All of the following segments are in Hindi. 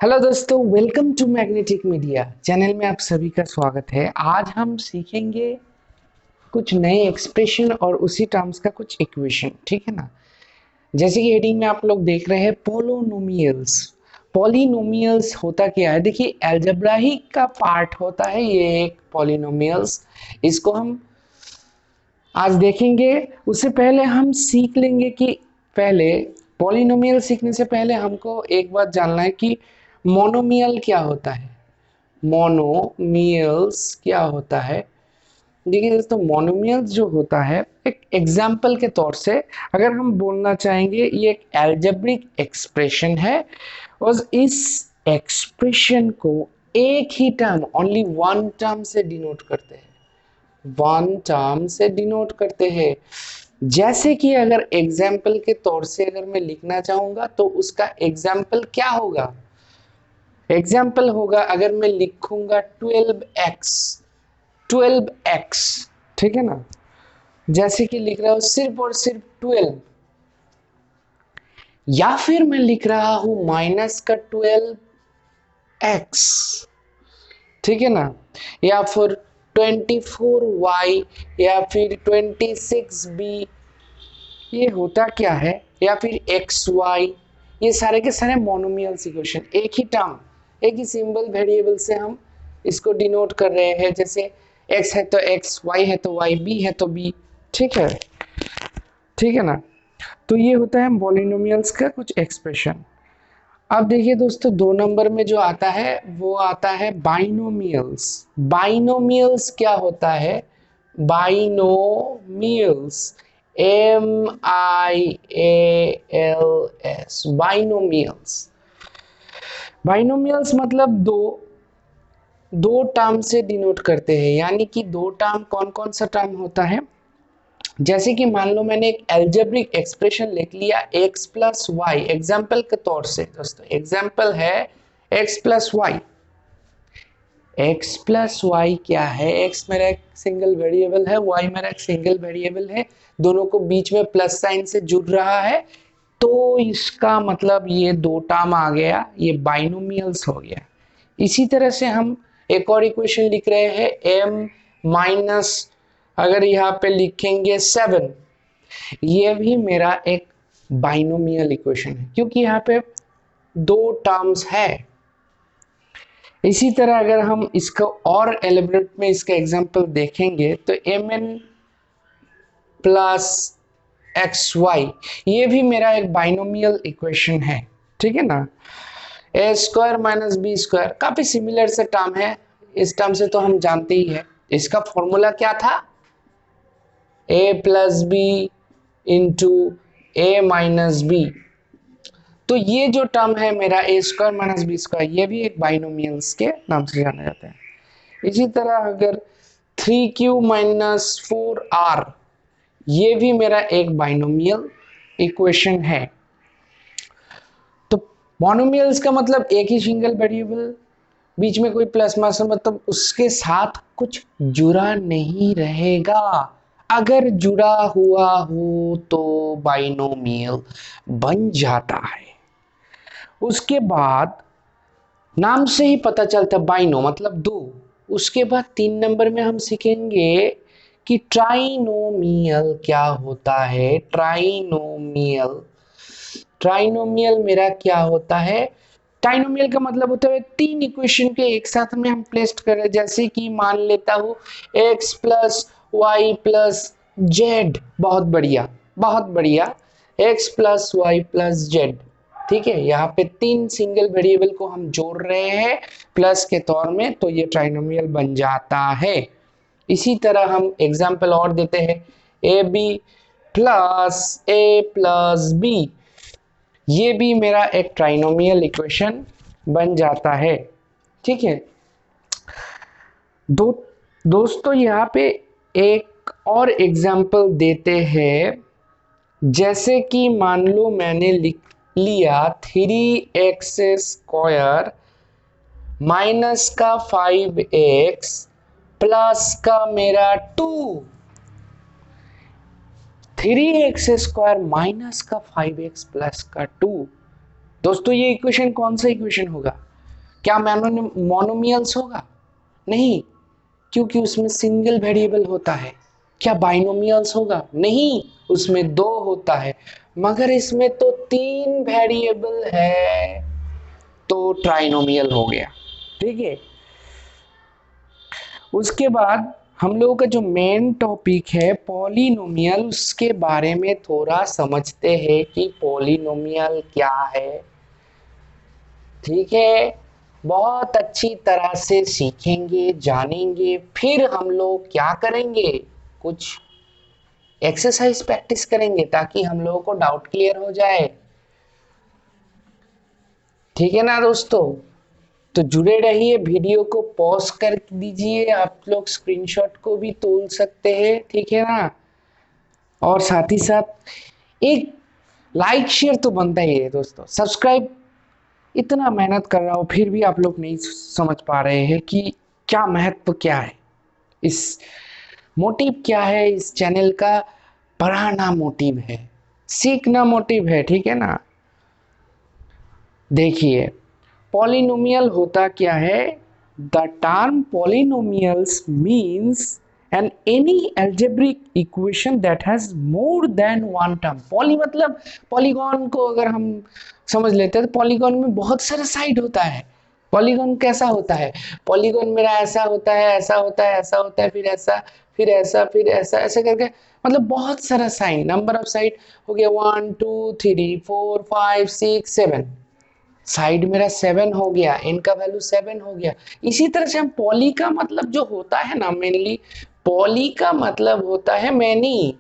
हेलो दोस्तों, welcome to magnetic media channel में आप सभी का स्वागत है। आज हम सीखेंगे कुछ नए एक्सप्रेशन और उसी टर्म्स का कुछ इक्वेशन, ठीक है ना। जैसे कि हेडिंग में आप लोग देख रहे हैं पोलोनोमियल्स। पॉलिनोमियल्स होता क्या है, देखिए अलजेब्राइक का पार्ट होता है ये एक पॉलिनोमियल्स। इसको हम आज देखेंगे। उससे पहले हम सीख लेंगे कि पहले पॉलिनोमियल सीखने से पहले हमको एक बात जानना है कि मोनोमियल क्या होता है। मोनोमियल्स क्या होता है, देखिए दोस्तों, मोनोमियल्स जो होता है एक एग्जाम्पल के तौर से अगर हम बोलना चाहेंगे, ये एक एल्जेब्रिक एक्सप्रेशन है और इस एक्सप्रेशन को एक ही टर्म, ओनली वन टर्म से डिनोट करते हैं, वन टर्म से डिनोट करते हैं। जैसे कि अगर एग्जाम्पल के तौर से अगर मैं लिखना चाहूंगा तो उसका एग्जाम्पल क्या होगा। एग्जाम्पल होगा, अगर मैं लिखूंगा 12x, 12x, ठीक है ना। जैसे कि लिख रहा हूं सिर्फ और सिर्फ 12, या फिर मैं लिख रहा हूं माइनस का 12x, ठीक है ना, या फिर 24y या फिर 26b, ये होता क्या है, या फिर xy, ये सारे के सारे मोनोमियल्स इक्वेशन, एक ही टर्म, एक ही सिंबल वेरिएबल से हम इसको डिनोट कर रहे हैं। जैसे x है तो x, y है तो y, b है तो b, ठीक है, ठीक है ना। तो ये होता है पॉलिनोमियल्स का कुछ एक्सप्रेशन। अब देखिए दोस्तों, दो नंबर में जो आता है वो आता है बाइनोमियल्स। बाइनोमियल्स क्या होता है, बाइनोमियल्स, MIALS, बाइनोमियल्स। बाइनोमियल्स मतलब दो दो टर्म से डिनोट करते हैं, यानी कि दो टर्म, कौन कौन सा टर्म होता है। जैसे कि मान लो मैंने एक एल्जेब्रिक एक्सप्रेशन लिख लिया x प्लस वाई, एग्जाम्पल के तौर से दोस्तों, एग्जाम्पल है x plus y. x plus y क्या है, x मेरा एक सिंगल वेरिएबल है, y मेरा एक सिंगल वेरिएबल है, दोनों को बीच में प्लस साइन से जुड़ रहा है, तो इसका मतलब ये दो टर्म आ गया, ये बाइनोमियल्स हो गया। इसी तरह से हम एक और इक्वेशन लिख रहे हैं m माइनस, अगर यहाँ पे लिखेंगे 7, ये भी मेरा एक बाइनोमियल इक्वेशन है क्योंकि यहाँ पे दो टर्म्स है। इसी तरह अगर हम इसको और एलिब्रेट में इसका एग्जांपल देखेंगे तो mn प्लस एक्स वाई, ये भी मेरा एक बाइनोमियल इक्वेशन है, ठीक है ना। ए स्क्वायर माइनस बी स्क्वायर काफी सिमिलर से टर्म है, इस टर्म से तो हम जानते ही है। इसका फॉर्मूला क्या था, ए प्लस बी इंटू ए माइनस बी। तो ये जो टर्म है मेरा ए स्क्वायर माइनस बी स्क्वायर, ये भी एक बाइनोमियल्स के नाम से जाना जाता है। इसी तरह अगर 3q माइनस 4r, ये भी मेरा एक बाइनोमियल इक्वेशन है। तो मोनोमियल्स का मतलब एक ही सिंगल वेरिएबल, बीच में कोई प्लस माइनस, मतलब उसके साथ कुछ जुड़ा नहीं रहेगा। अगर जुड़ा हुआ हो तो बाइनोमियल बन जाता है। उसके बाद नाम से ही पता चलता है, बाइनो मतलब दो। उसके बाद 3 नंबर में हम सीखेंगे कि ट्राइनोमियल क्या होता है। ट्राइनोमियल, ट्राइनोमियल मेरा क्या होता है, ट्राइनोमियल का मतलब होता है तीन इक्वेशन के एक साथ में हम प्लेस करें। जैसे कि मान लेता हूं x plus y plus z, बहुत बढ़िया बहुत बढ़िया, x plus y plus z, ठीक है। यहाँ पे तीन सिंगल वेरिएबल को हम जोड़ रहे हैं प्लस के तौर में, तो ये ट्राइनोमियल बन जाता है। इसी तरह हम एग्जाम्पल और देते हैं, ए बी प्लस बी, ये भी मेरा एक ट्राइनोमियल इक्वेशन बन जाता है, ठीक है। दो दोस्तों यहाँ पे एक और एग्जाम्पल देते हैं। जैसे कि मान लो मैंने लिख लिया 3x स्क्वायर माइनस का 5x प्लस का मेरा 2, 3x स्क्वायर माइनस का 5x प्लस का 2। दोस्तों ये इक्वेशन कौन सा इक्वेशन होगा, क्या मोनोमियल्स होगा? नहीं, क्योंकि उसमें सिंगल वेरिएबल होता है। क्या बाइनोमियल्स होगा? नहीं, उसमें 2 होता है। मगर इसमें तो 3 वेरिएबल है, तो ट्राइनोमियल हो गया। ठीक है, उसके बाद हम लोगों का जो मेन टॉपिक है पॉलिनोमियल, उसके बारे में थोड़ा समझते हैं कि पॉलिनोमियल क्या है। ठीक है, बहुत अच्छी तरह से सीखेंगे, जानेंगे, फिर हम लोग क्या करेंगे, कुछ एक्सरसाइज प्रैक्टिस करेंगे ताकि हम लोगों को डाउट क्लियर हो जाए। ठीक है ना दोस्तों? तो जुड़े रहिए, वीडियो को पॉज कर दीजिए, आप लोग स्क्रीनशॉट को भी तोल सकते हैं। ठीक है ना? और साथ ही साथ एक लाइक शेयर तो बनता ही है दोस्तों। सब्सक्राइब, इतना मेहनत कर रहा हूँ फिर भी आप लोग नहीं समझ पा रहे हैं कि क्या महत्व क्या है, इस मोटिव क्या है इस चैनल का। पढ़ाना मोटिव है, सीखना मोटिव है। ठीक है ना? देखिए, पॉलिनोमियल होता क्या है? The term polynomials means and any algebraic equation that has more than one term. Poly मतलब पॉलीगॉन को अगर हम समझ लेते हैं तो पॉलीगॉन में बहुत सारा साइड होता है। पॉलीगॉन कैसा होता है? पॉलीगॉन मेरा ऐसा होता है, ऐसा होता है, ऐसा होता है, फिर ऐसा, फिर ऐसा, फिर ऐसा, ऐसे करके मतलब बहुत सारा साइन, नंबर ऑफ साइड हो गया 1 2 3 4 5 6 7, साइड मेरा 7 हो गया, इनका वैल्यू 7 हो गया। इसी तरह से हम पॉली का मतलब जो होता है ना, मेनली पॉली का मतलब होता है मैनी।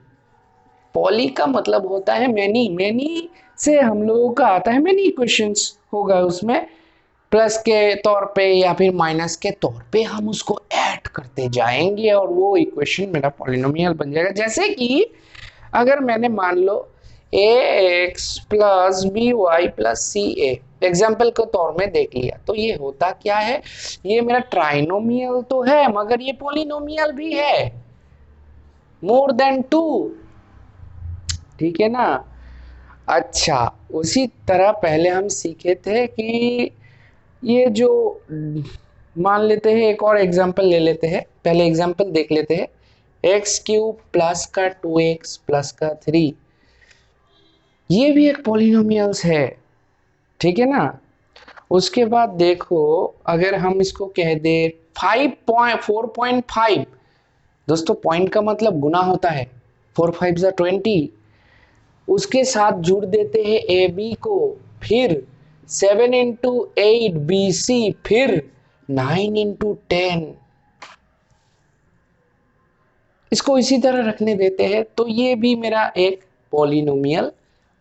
पॉली का मतलब होता है मैनी। मैनी से हम लोगों का आता है मैनी इक्वेशंस होगा उसमें, प्लस के तौर पे या फिर माइनस के तौर पे हम उसको ऐड करते जाएंगे और वो इक्वेशन मेरा पॉलिनोमियल बन जाएगा। जैसे कि अगर मैंने मान लो a x plus b y plus c a example के तौर में देख लिया, तो ये होता क्या है? ये मेरा ट्राइनोमियल तो है मगर ये पॉलिनोमियल भी है, मोर देन 2। ठीक है ना? अच्छा, उसी तरह पहले हम सीखे थे कि ये जो मान लेते हैं, एक और एग्जांपल ले लेते हैं। पहले एग्जांपल देख लेते हैं, एक्स क्यूब प्लस का 2x प्लस का 3, ये भी एक पॉलिनोमियल्स है। ठीक है ना? उसके बाद देखो, अगर हम इसको कह दे 4.5, दोस्तों पॉइंट का मतलब गुना होता है, 4 5 20, उसके साथ जुड़ देते हैं ए बी को, फिर 7 इंटू 8 बी सी, फिर 9 इंटू 10, इसको इसी तरह रखने देते हैं, तो ये भी मेरा एक पॉलिनोमियल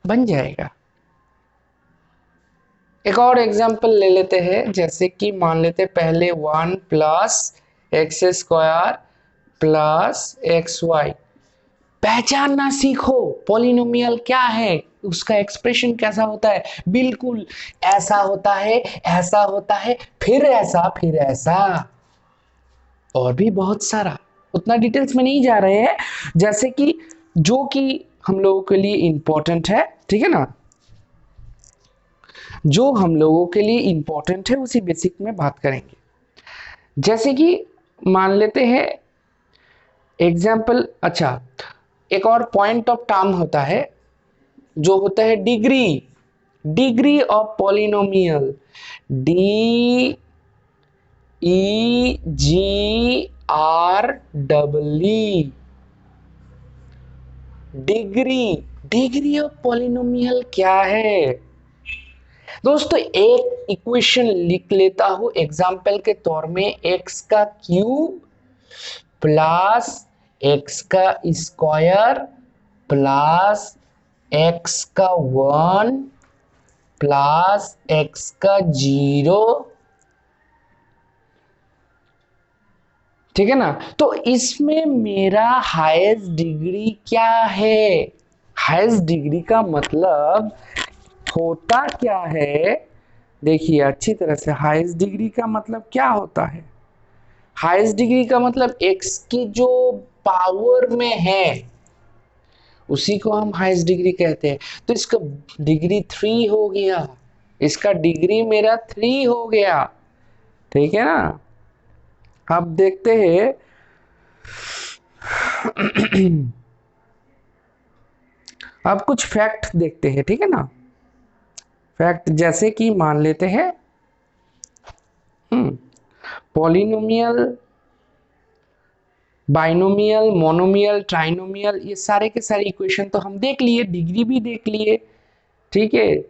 बन जाएगा। एक और एग्जांपल ले लेते हैं, जैसे कि मान लेते पहले 1 plus x square plus x y. पहचानना सीखो पॉलिनोमियल क्या है, उसका एक्सप्रेशन कैसा होता है। बिल्कुल ऐसा होता है, ऐसा होता है, फिर ऐसा, फिर ऐसा, और भी बहुत सारा। उतना डिटेल्स में नहीं जा रहे हैं, जैसे कि जो कि हम लोगों के लिए इंपॉर्टेंट है। ठीक है ना? जो हम लोगों के लिए इंपॉर्टेंट है उसी बेसिक में बात करेंगे। जैसे कि मान लेते हैं एग्जाम्पल, अच्छा एक और पॉइंट ऑफ टर्म होता है जो होता है degree, degree of polynomial, D E G R double E, degree, degree of polynomial क्या है दोस्तों? एक इक्वेशन लिख लेता हूं एग्जाम्पल के तौर में, एक्स का क्यूब प्लस एक्स का स्क्वायर प्लस एक्स का 1 प्लस एक्स का 0। ठीक है ना? तो इसमें मेरा हाईएस्ट डिग्री क्या है? हाईएस्ट डिग्री का मतलब होता क्या है? देखिए अच्छी तरह से, हाईएस्ट डिग्री का मतलब क्या होता है? हाईएस्ट डिग्री का मतलब एक्स की जो पावर में है उसी को हम हाईएस्ट डिग्री कहते हैं। तो इसका डिग्री 3 हो गया, इसका डिग्री मेरा 3 हो गया। ठीक है ना। अब देखते हैं अब कुछ फैक्ट देखते हैं, ठीक है ना। फैक्ट जैसे कि मान लेते हैं पॉलिनोमियल, बाइनोमियल, मोनोमियल, ट्राइनोमियल, ये सारे के सारे इक्वेशन तो हम देख लिए, डिग्री भी देख लिए, ठीक है।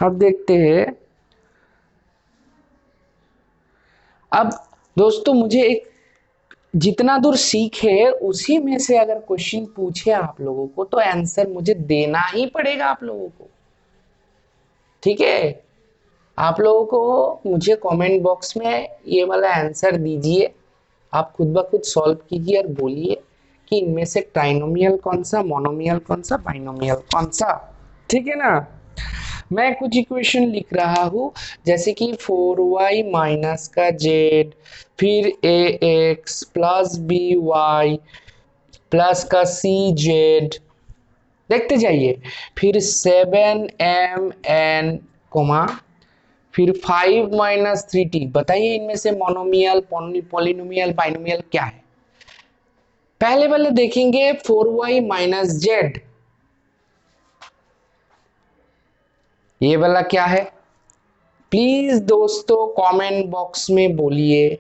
अब देखते हैं, अब दोस्तों मुझे एक जितना दूर सीख है उसी में से अगर क्वेश्चन पूछे आप लोगों को तो आंसर मुझे देना ही पड़ेगा आप लोगों को, ठीक है। आप लोगों को मुझे कमेंट बॉक्स में ये वाला आंसर दीजिए, आप खुद ब खुद सॉल्व कीजिए और बोलिए कि इनमें से ट्राइनोमियल कौन सा, मोनोमियल कौन सा, बाइनोमियल कौन सा, ठीक है ना। मैं कुछ इक्वेशन लिख रहा हूं, जैसे कि 4y माइनस का z, फिर ax प्लस by प्लस का cz, देखते जाइए, फिर 7mn कोमा, फिर 5 - 3t। बताइए इनमें से मोनोमियल, पॉलिनोमियल, बाइनोमियल क्या है। पहले वाले देखेंगे 4y माइनस जेड, ये वाला क्या है, प्लीज दोस्तों कमेंट बॉक्स में बोलिए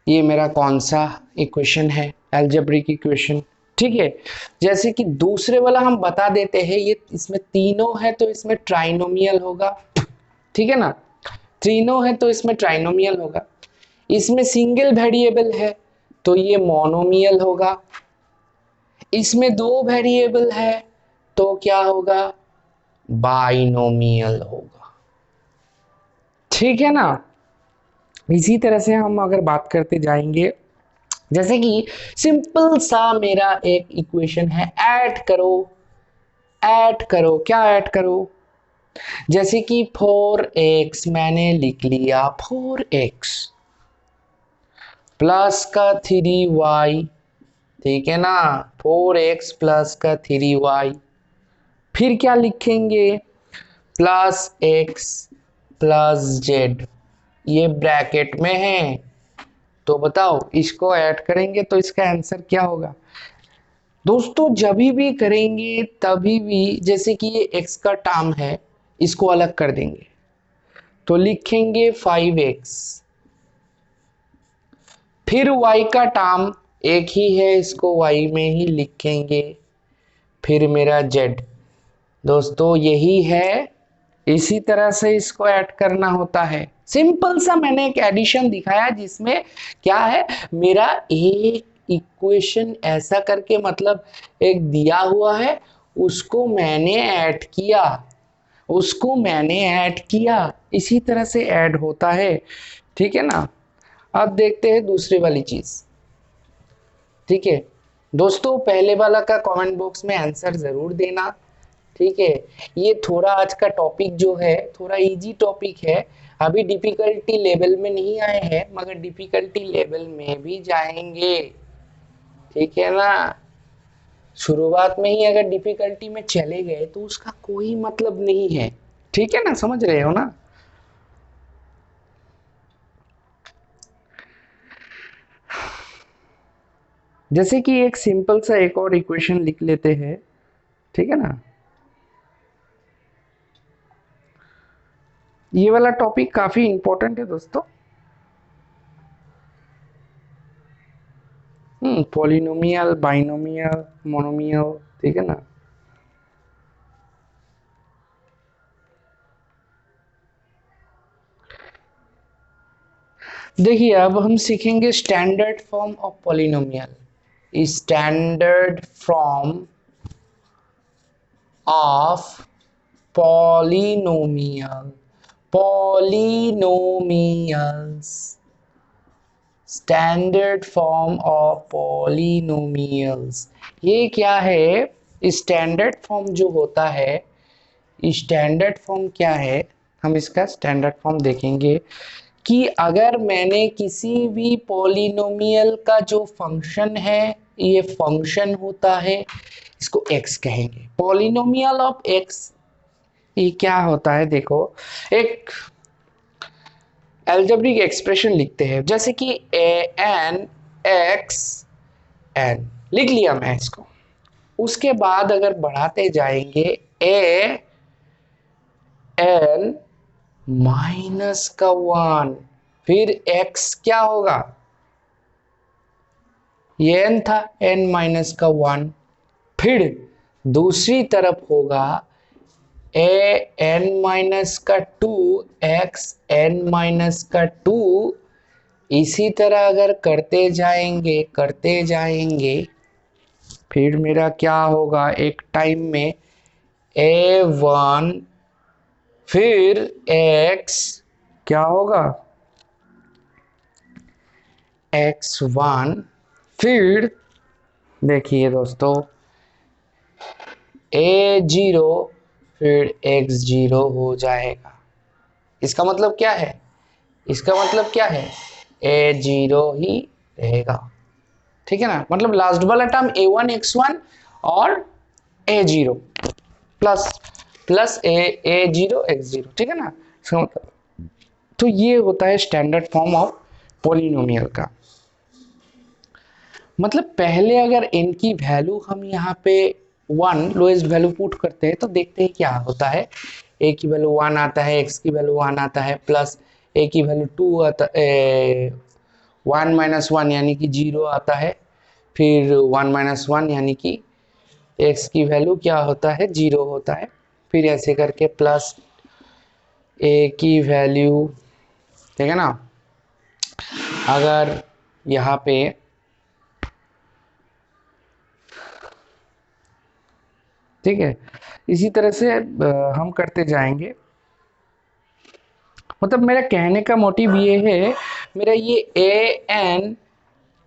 ये मेरा कौन सा इक्वेशन है, अलजेब्रिक इक्वेशन, ठीक है। जैसे कि दूसरे वाला हम बता देते हैं, ये इसमें तीनों है तो इसमें ट्राइनोमियल होगा, ठीक है ना। तीनों है तो इसमें ट्राइनोमियल होगा। इसमें सिंगल वेरिएबल है तो ये मोनोमियल होगा। इसमें दो वेरिएबल है तो क्या होगा, बाइनोमियल होगा, ठीक है ना। इसी तरह से हम अगर बात करते जाएंगे, जैसे कि सिंपल सा मेरा एक इक्वेशन है, ऐड करो, ऐड करो, क्या ऐड करो, जैसे कि 4x मैंने लिख लिया, 4x प्लस का 3y, ठीक है ना, 4x प्लस का 3y, फिर क्या लिखेंगे, प्लस x प्लस z, ये ब्रैकेट में है, तो बताओ इसको ऐड करेंगे तो इसका आंसर क्या होगा। दोस्तों जब भी करेंगे तभी भी, जैसे कि ये x का टर्म है इसको अलग कर देंगे तो लिखेंगे 5x, फिर y का टर्म एक ही है इसको y में ही लिखेंगे, फिर मेरा z। दोस्तों यही है, इसी तरह से इसको ऐड करना होता है। सिंपल सा मैंने एक एडिशन दिखाया जिसमें क्या है, मेरा एक इक्वेशन ऐसा करके मतलब एक दिया हुआ है, उसको मैंने ऐड किया, उसको मैंने ऐड किया, इसी तरह से ऐड होता है, ठीक है ना। अब देखते हैं दूसरी वाली चीज, ठीक है। दोस्तों पहले वाला का कमेंट बॉक्स में आंसर जरूर देना, ठीक है। ये थोड़ा आज का टॉपिक जो है थोड़ा इजी टॉपिक है, अभी डिफिकल्टी लेवल में नहीं आए हैं मगर डिफिकल्टी लेवल में भी जाएंगे, ठीक है ना। शुरुआत में ही अगर डिफिकल्टी में चले गए तो उसका कोई मतलब नहीं है, ठीक है ना, समझ रहे हो ना। जैसे कि एक सिंपल सा एक और इक्वेशन लिख लेते हैं, ठीक है ना। ये वाला टॉपिक काफी इंपॉर्टेंट है दोस्तों, पॉलिनोमियल, बाइनोमियल, मोनोमियल, ठीक है ना। देखिए अब हम सीखेंगे standard form of polynomial, standard form of polynomial, polynomials, standard form of polynomials. ये क्या है, स्टैंडर्ड फॉर्म जो होता है, स्टैंडर्ड फॉर्म क्या है, हम इसका स्टैंडर्ड फॉर्म देखेंगे कि अगर मैंने किसी भी पॉलिनोमियल का जो फंक्शन है, ये फंक्शन होता है, इसको x कहेंगे, पॉलिनोमियल ऑफ x। ये क्या होता है देखो, एक एल्जेब्रिक एक्सप्रेशन लिखते हैं, जैसे कि ए एन एक्स एन लिख लिया मैं इसको। उसके बाद अगर बढ़ाते जाएंगे ए एन माइनस का 1, फिर x क्या होगा, ये n था, n माइनस का 1, फिर दूसरी तरफ होगा ए एन माइनस का 2 x n माइनस का 2। इसी तरह अगर करते जाएंगे फिर मेरा क्या होगा, एक टाइम में a1 फिर x क्या होगा x1, फिर देखिए दोस्तों a0 फिर x0 हो जाएगा। इसका मतलब क्या है, इसका मतलब क्या है, a0 ही रहेगा, ठीक है ना। मतलब लास्ट वाला टर्म a1 x1 और a0 plus plus a0 x0, ठीक है ना। तो ये होता है स्टैंडर्ड फॉर्म ऑफ पॉलिनोमियल का। मतलब पहले अगर n की वैल्यू हम यहाँ पे 1 लोएस्ट वैल्यू पुट करते हैं तो देखते हैं क्या होता है। a की वैल्यू 1 आता है, x की वैल्यू 1 आता है, प्लस a की वैल्यू 2 आता है, 1 माइनस 1 यानी कि 0 आता है, फिर 1 माइनस 1 यानी कि x की वैल्यू क्या होता है, 0 होता है, फिर ऐसे करके प्लस a की वैल्यू, ठीक है ना। अगर यहाँ पे ठीक है, इसी तरह से हम करते जाएंगे। मतलब मेरा कहने का मोटिव ये है, मेरा ये ए एन,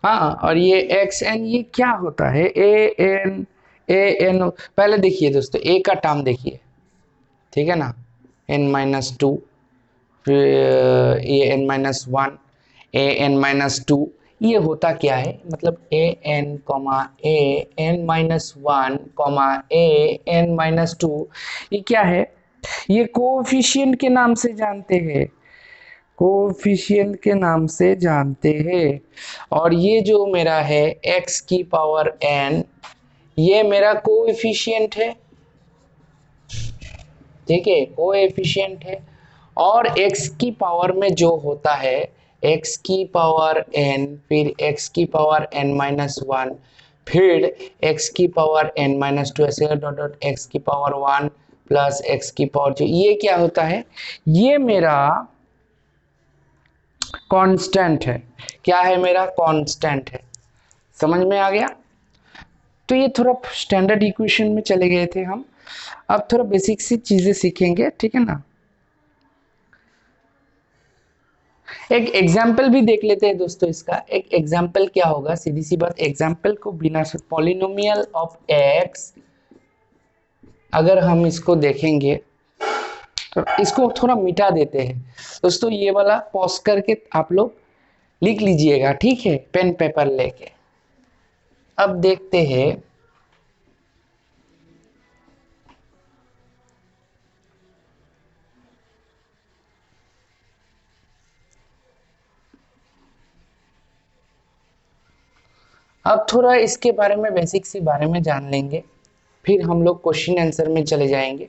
हाँ, और ये एक्स एन, ये क्या होता है ए एन। पहले देखिए दोस्तों ए का टर्म देखिए, ठीक है ना, एन माइनस 2, फिर A N minus 1, A N minus 2, ये होता क्या है, मतलब A N comma A N minus 1 comma A N minus 2, ये क्या है, ये कोएफिशिएंट के नाम से जानते हैं, कोएफिशिएंट के नाम से जानते हैं। और ये जो मेरा है x की पावर n, ये मेरा कोएफिशिएंट है, ठीक है, कोएफिशिएंट है। और x की पावर में जो होता है x की पावर n, फिर x की पावर n माइनस 1, फिर x की पावर n माइनस 2, ऐसे डॉट डॉट x की पावर 1 प्लस x की पावर 2, ये क्या होता है, ये मेरा कांस्टेंट है। क्या है, मेरा कांस्टेंट है। समझ में आ गया। तो ये थोड़ा स्टैंडर्ड इक्वेशन में चले गए थे हम, अब थोड़ा बेसिक सी चीजें सीखेंगे, ठीक है ना। एक एग्जाम्पल भी देख लेते हैं दोस्तों। इसका एक एग्जाम्पल क्या होगा, सीधी सी बात, एग्जाम्पल को बिना पॉलिनोमियल ऑफ एक्स, अगर हम इसको देखेंगे तो इसको थोड़ा मिटा देते हैं दोस्तों। ये वाला पॉज करके आप लोग लिख लीजिएगा, ठीक है, पेन पेपर लेके। अब देखते हैं, अब थोड़ा इसके बारे में बेसिक सी बारे में जान लेंगे, फिर हम लोग क्वेश्चन आंसर में चले जाएंगे,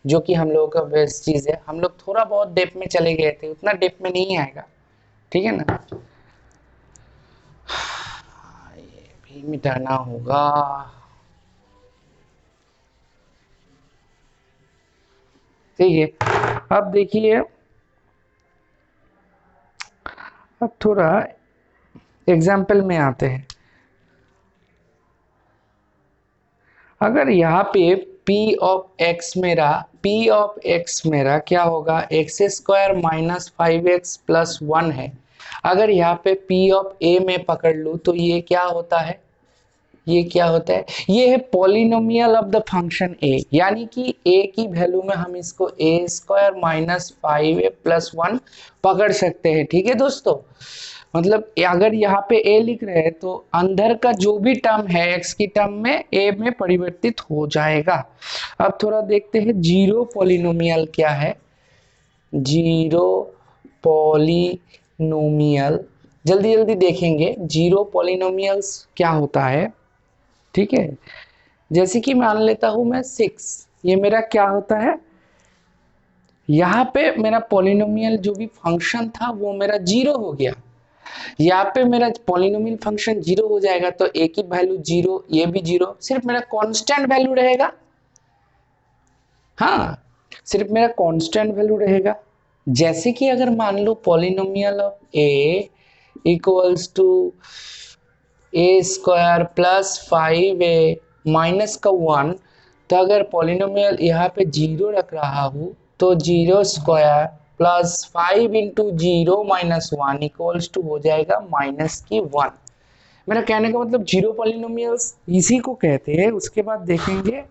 जो कि हम लोगों का बेस्ट चीज है। हम लोग थोड़ा बहुत डेप में चले गए थे, उतना डेप में नहीं आएगा, ठीक है ना। ये भी मिटाना होगा, ठीक है। अब देखिए, अब थोड़ा एग्जाम्पल में आते हैं। अगर यहाँ पे p ऑफ x मेरा क्या होगा, x square minus 5x plus 1 है। अगर यहाँ पे p ऑफ a में पकड़ लूँ तो ये क्या होता है, ये क्या होता है, ये है polynomial of the function a, यानी कि a की वैल्यू में हम इसको a square minus 5a plus 1 पकड़ सकते हैं, ठीक है दोस्तों। मतलब अगर यहाँ पे a लिख रहे हैं तो अंदर का जो भी टर्म है x की टर्म में a में परिवर्तित हो जाएगा। अब थोड़ा देखते हैं जीरो पॉलिनोमियल क्या है। जीरो पॉलिनोमियल, जल्दी जल्दी देखेंगे जीरो पॉलिनोमियल्स क्या होता है। ठीक है, जैसे कि मान लेता हूं मैं 6, ये मेरा क्या होता है, यहाँ पे मेरा पॉलिनोमियल जो भी फंक्शन था वो मेरा जीरो हो गया। यहाँ पे मेरा पॉलिनोमियल फंक्शन जीरो हो जाएगा तो ए की वैल्यू जीरो, ये भी जीरो, सिर्फ मेरा कांस्टेंट वैल्यू रहेगा। हाँ, सिर्फ मेरा कांस्टेंट वैल्यू रहेगा। जैसे कि अगर मान लो polynomial of a equals to a square plus 5a minus का 1, तो अगर पॉलिनोमियल यहाँ पे जीरो रख रहा हूँ तो zero square plus 5 into zero minus 1 equals to हो जाएगा माइनस की 1। मेरा कहने का मतलब जीरो पॉलिनोमियल्स इसी को कहते हैं। उसके बाद देखेंगे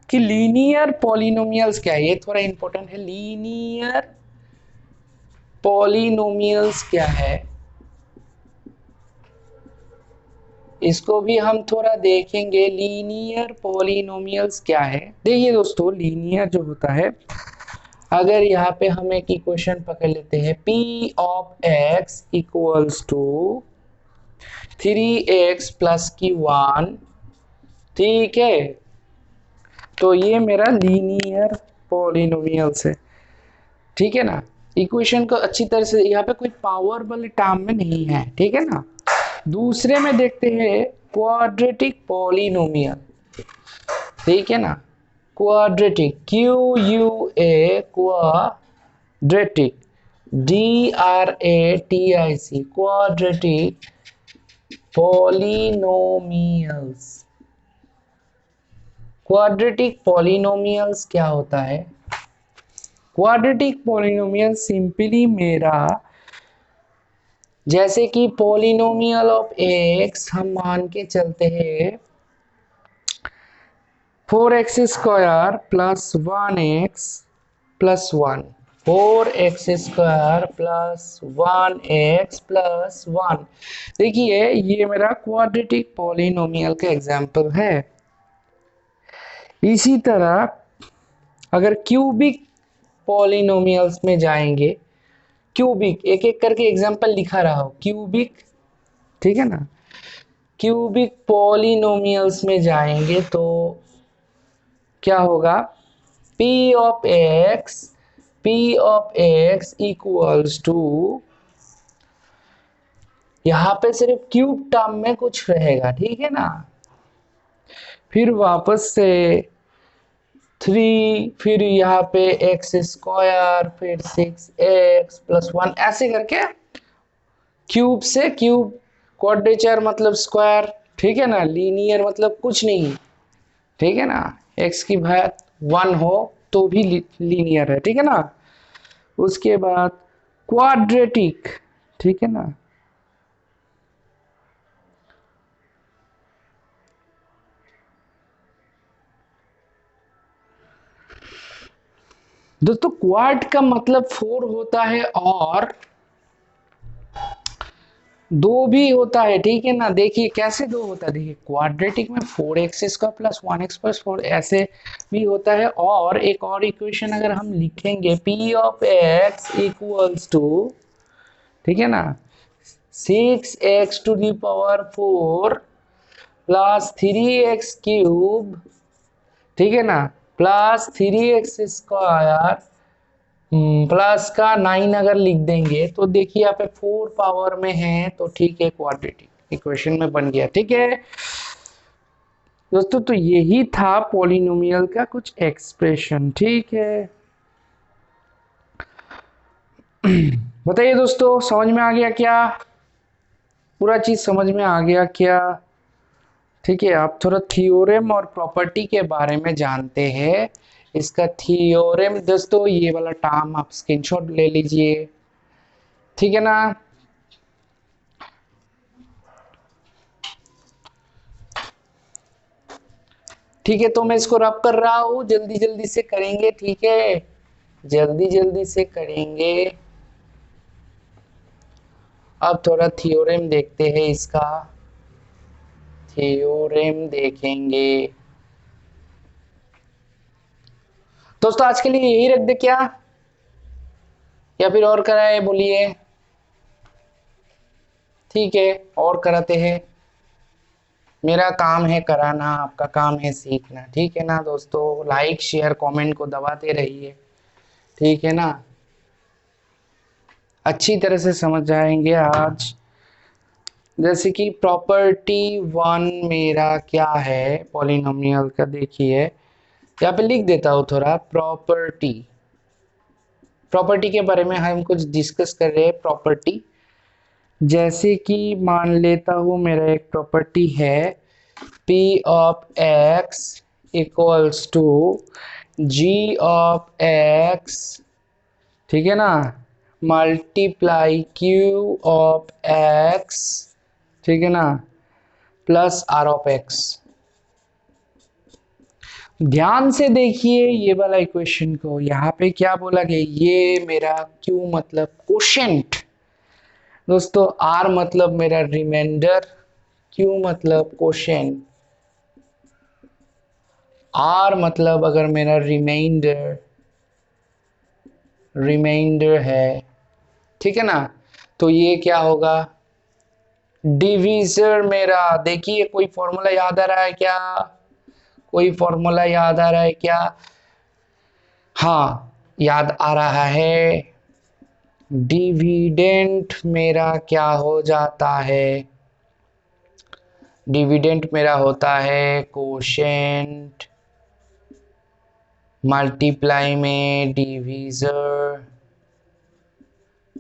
कि लीनियर पॉलिनोमियल्स क्या है, ये थोड़ा इंपॉर्टेंट है। लीनियर पॉलिनोमियल्स क्या है, इसको भी हम थोड़ा देखेंगे। लीनियर पॉलिनोमियल्स क्या है, देखिए दोस्तों, लीनियर जो होता है, अगर यहाँ पे हम एक इक्वेशन पकड़ लेते हैं, p of x equals to 3x plus की 1, ठीक है, तो ये मेरा लीनियर पॉलिनोमियल्स है। ठीक है ना, इक्वेशन को अच्छी तरह से, यहाँ पे कोई पावर वाले टर्म में नहीं है। ठीक है ना, दूसरे में देखते हैं क्वाड्रेटिक पॉलिनोमियल। ठीक है ना, quadratic, Q U a quadratic, DRATIC, quadratic polynomials. Quadratic polynomials क्या होता है, क्वाड्रेटिक पॉलिनोमियल सिंपली मेरा, जैसे कि पॉलिनोमियल ऑफ एक्स हम मान के चलते हैं 4x square plus 1x plus 1, 4x square plus 1x plus 1। देखिए ये मेरा क्वाड्रेटिक पॉलिनोमियल का एग्जाम्पल है। इसी तरह अगर क्यूबिक पॉलिनोमियल्स में जाएंगे, क्यूबिक एक एक करके एग्जांपल लिखा रहा हो, क्यूबिक, ठीक है ना, क्यूबिक पॉलिनोमियल्स में जाएंगे तो क्या होगा, p of x equals to, यहां पे सिर्फ क्यूब टर्म में कुछ रहेगा। ठीक है ना, फिर वापस से 3, फिर यहाँ पे x स्क्वायर, फिर 6x प्लस 1, ऐसे करके क्यूब से क्यूब, क्वाड्रेचर मतलब स्क्वायर, ठीक है ना, लीनियर मतलब कुछ नहीं, ठीक है ना, x की वैल्यू 1 हो तो भी लीनियर है। ठीक है ना, उसके बाद क्वाड्रेटिक, ठीक है ना, दोस्तों क्वाड का मतलब 4 होता है और 2 भी होता है। ठीक है ना, देखिए कैसे 2 होता है, देखिए क्वाड्रेटिक में 4x square plus 1x plus 4 ऐसे भी होता है। और एक और इक्वेशन अगर हम लिखेंगे, p of x equals to, ठीक है ना, 6x to the power 4 plus 3x cube, ठीक है ना, प्लस 3x स्क्वायर प्लस का 9 अगर लिख देंगे तो देखिए यहाँ पे 4 पावर में है तो ठीक है, क्वाड्रेटिक इक्वेशन में बन गया। ठीक है दोस्तों, तो यही था पॉलिनोमियल का कुछ एक्सप्रेशन। ठीक है, बताइए दोस्तों, समझ में आ गया क्या, पूरा चीज समझ में आ गया क्या। ठीक है, आप थोड़ा थ्योरम और प्रॉपर्टी के बारे में जानते हैं। इसका थ्योरम दोस्तों, ये वाला टर्म आप स्क्रीनशॉट ले लीजिए, ठीक है ना। ठीक है, तो मैं इसको रब कर रहा हूं, जल्दी जल्दी से करेंगे। ठीक है, जल्दी जल्दी से करेंगे। अब थोड़ा थ्योरम देखते हैं, इसका थ्योरम देखेंगे दोस्तों। आज के लिए यही रख दे क्या, या फिर और कराए, बोलिए। ठीक है, और कराते हैं। मेरा काम है कराना, आपका काम है सीखना, ठीक है ना दोस्तों। लाइक शेयर कमेंट को दबाते रहिए, ठीक है ना। अच्छी तरह से समझ जाएंगे आज। जैसे कि प्रॉपर्टी वन मेरा क्या है पॉलिनोमियल का, देखिए यहाँ पे लिख देता हूँ थोड़ा। प्रॉपर्टी, प्रॉपर्टी के बारे में हम कुछ डिस्कस कर रहे हैं। प्रॉपर्टी जैसे कि मान लेता हूँ मेरा एक प्रॉपर्टी है P of x equals to G of x, ठीक है ना, मल्टीप्लाई Q ऑफ x, ठीक है ना, प्लस R ऑफ x। ध्यान से देखिए ये वाला इक्वेशन को, यहाँ पे क्या बोला गया, ये मेरा Q मतलब कोशेंट दोस्तों, R मतलब मेरा रिमाइंडर, Q मतलब कोशेंट, R मतलब अगर मेरा रिमाइंडर, रिमाइंडर है, ठीक है ना। तो ये क्या होगा, डिवीजर मेरा। देखिए कोई फॉर्मूला याद आ रहा है क्या, कोई फॉर्मूला याद आ रहा है क्या? हाँ याद आ रहा है। डिविडेंट मेरा क्या हो जाता है, डिविडेंट मेरा होता है कोशेंट मल्टीप्लाई में डिवीजर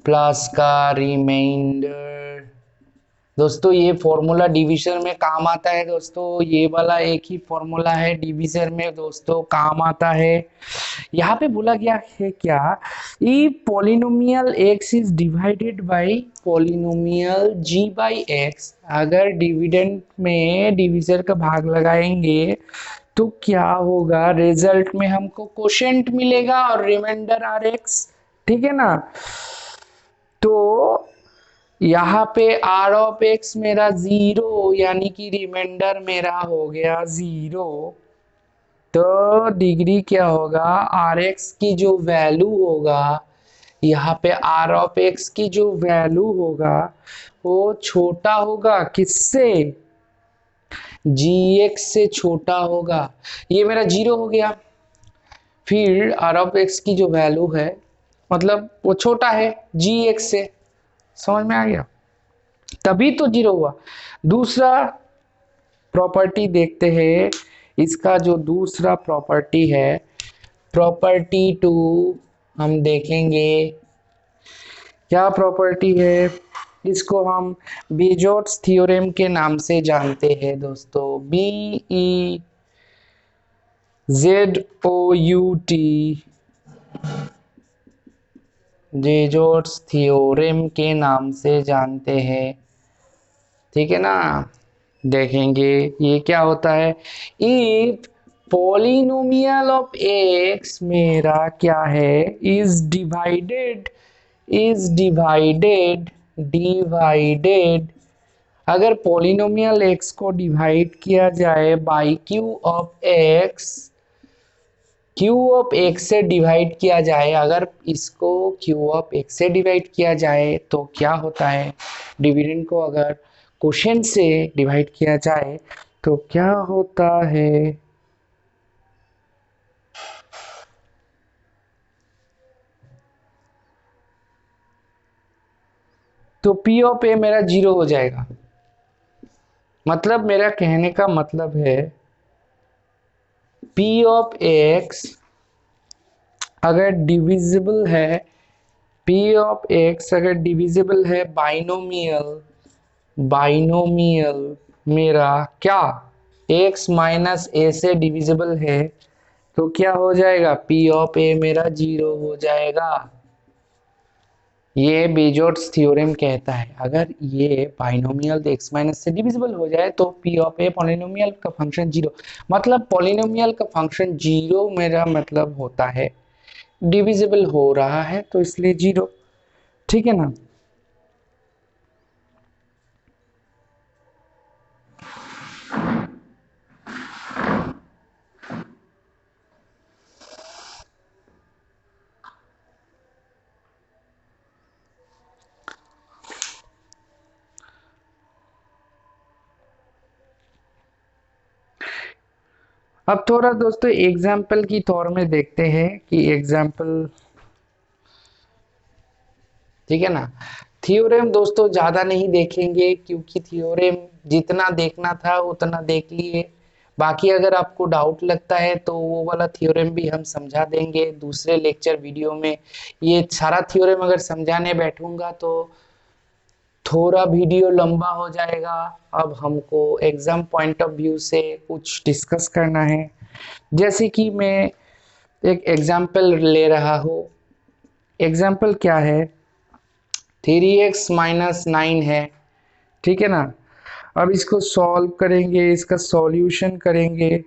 प्लस का रिमाइंडर। दोस्तों ये फॉर्मूला डिवीजन में काम आता है दोस्तों, ये वाला एक ही फॉर्मूला है डिवीजन में दोस्तों काम आता है। यहाँ पे बोला गया है क्या, if polynomial x is divided by polynomial g by x, अगर डिविडेंड में डिवीजर का भाग लगाएंगे तो क्या होगा, रिजल्ट में हमको कोशेंट मिलेगा और रिमाइंडर आर एक्स, ठीक है ना। तो यहाँ पे आर ऑफ एक्स मेरा जीरो, यानी कि रिमाइंडर मेरा हो गया जीरो। तो डिग्री क्या होगा, आर एक्स की जो वैल्यू होगा, यहाँ पे आर ऑफ एक्स की जो वैल्यू होगा वो छोटा होगा किससे, जी एक्स से छोटा होगा। ये मेरा जीरो हो गया। फिर आर ऑफ एक्स की जो वैल्यू है मतलब वो छोटा है जी एक्स से, समझ में आ गया, तभी तो जीरो हुआ। दूसरा प्रॉपर्टी देखते हैं, इसका जो दूसरा प्रॉपर्टी है, प्रॉपर्टी टू, हम देखेंगे क्या प्रॉपर्टी है। इसको हम बीजोट्स थ्योरम के नाम से जानते हैं दोस्तों, BEZOUT, बीजोट्स थ्योरम के नाम से जानते हैं, ठीक है ना। देखेंगे ये क्या होता है, इफ पॉलिनोमियल ऑफ एक्स मेरा क्या है, is divided, is divided, divided, अगर पॉलिनोमियल एक्स को डिवाइड किया जाए by Q of x, Q of x से डिवाइड किया जाए, अगर इसको क्यू ऑफ एक्स से डिवाइड किया जाए तो क्या होता है, डिविडेंड को अगर कोशेंट से डिवाइड किया जाए तो क्या होता है, तो पी ऑफ ए मेरा जीरो हो जाएगा। मतलब मेरा कहने का मतलब है पी ऑफ एक्स अगर डिविजिबल है, पी ऑफ एक्स अगर डिविजिबल है बाइनोमियल, बाइनोमियल मेरा क्या x माइनस ए से डिविजिबल है, तो क्या हो जाएगा, पी ऑफ ए मेरा जीरो हो जाएगा। ये बेजोट्स थ्योरम कहता है अगर ये बाइनोमियल x माइनस से डिविजिबल हो जाए तो पी ऑफ ए पॉलिनोमियल का फंक्शन जीरो, मतलब पॉलिनोमियल का फंक्शन जीरो मेरा मतलब होता है डिविजिबल हो रहा है तो इसलिए जीरो, ठीक है ना। अब थोड़ा दोस्तों एग्जाम्पल की तौर में देखते हैं कि एग्जाम्पल, ठीक है ना। थ्योरम दोस्तों ज्यादा नहीं देखेंगे क्योंकि थ्योरम जितना देखना था उतना देख लिए। बाकी अगर आपको डाउट लगता है तो वो वाला थ्योरम भी हम समझा देंगे दूसरे लेक्चर वीडियो में। ये सारा थ्योरम अगर समझाने बैठूंगा तो थोड़ा वीडियो लंबा हो जाएगा। अब हमको एग्जाम पॉइंट ऑफ व्यू से कुछ डिस्कस करना है। जैसे कि मैं एक एग्जाम्पल ले रहा हूँ। एग्जाम्पल क्या है, 3x - 9 है, ठीक है ना। अब इसको सॉल्व करेंगे, इसका सॉल्यूशन करेंगे,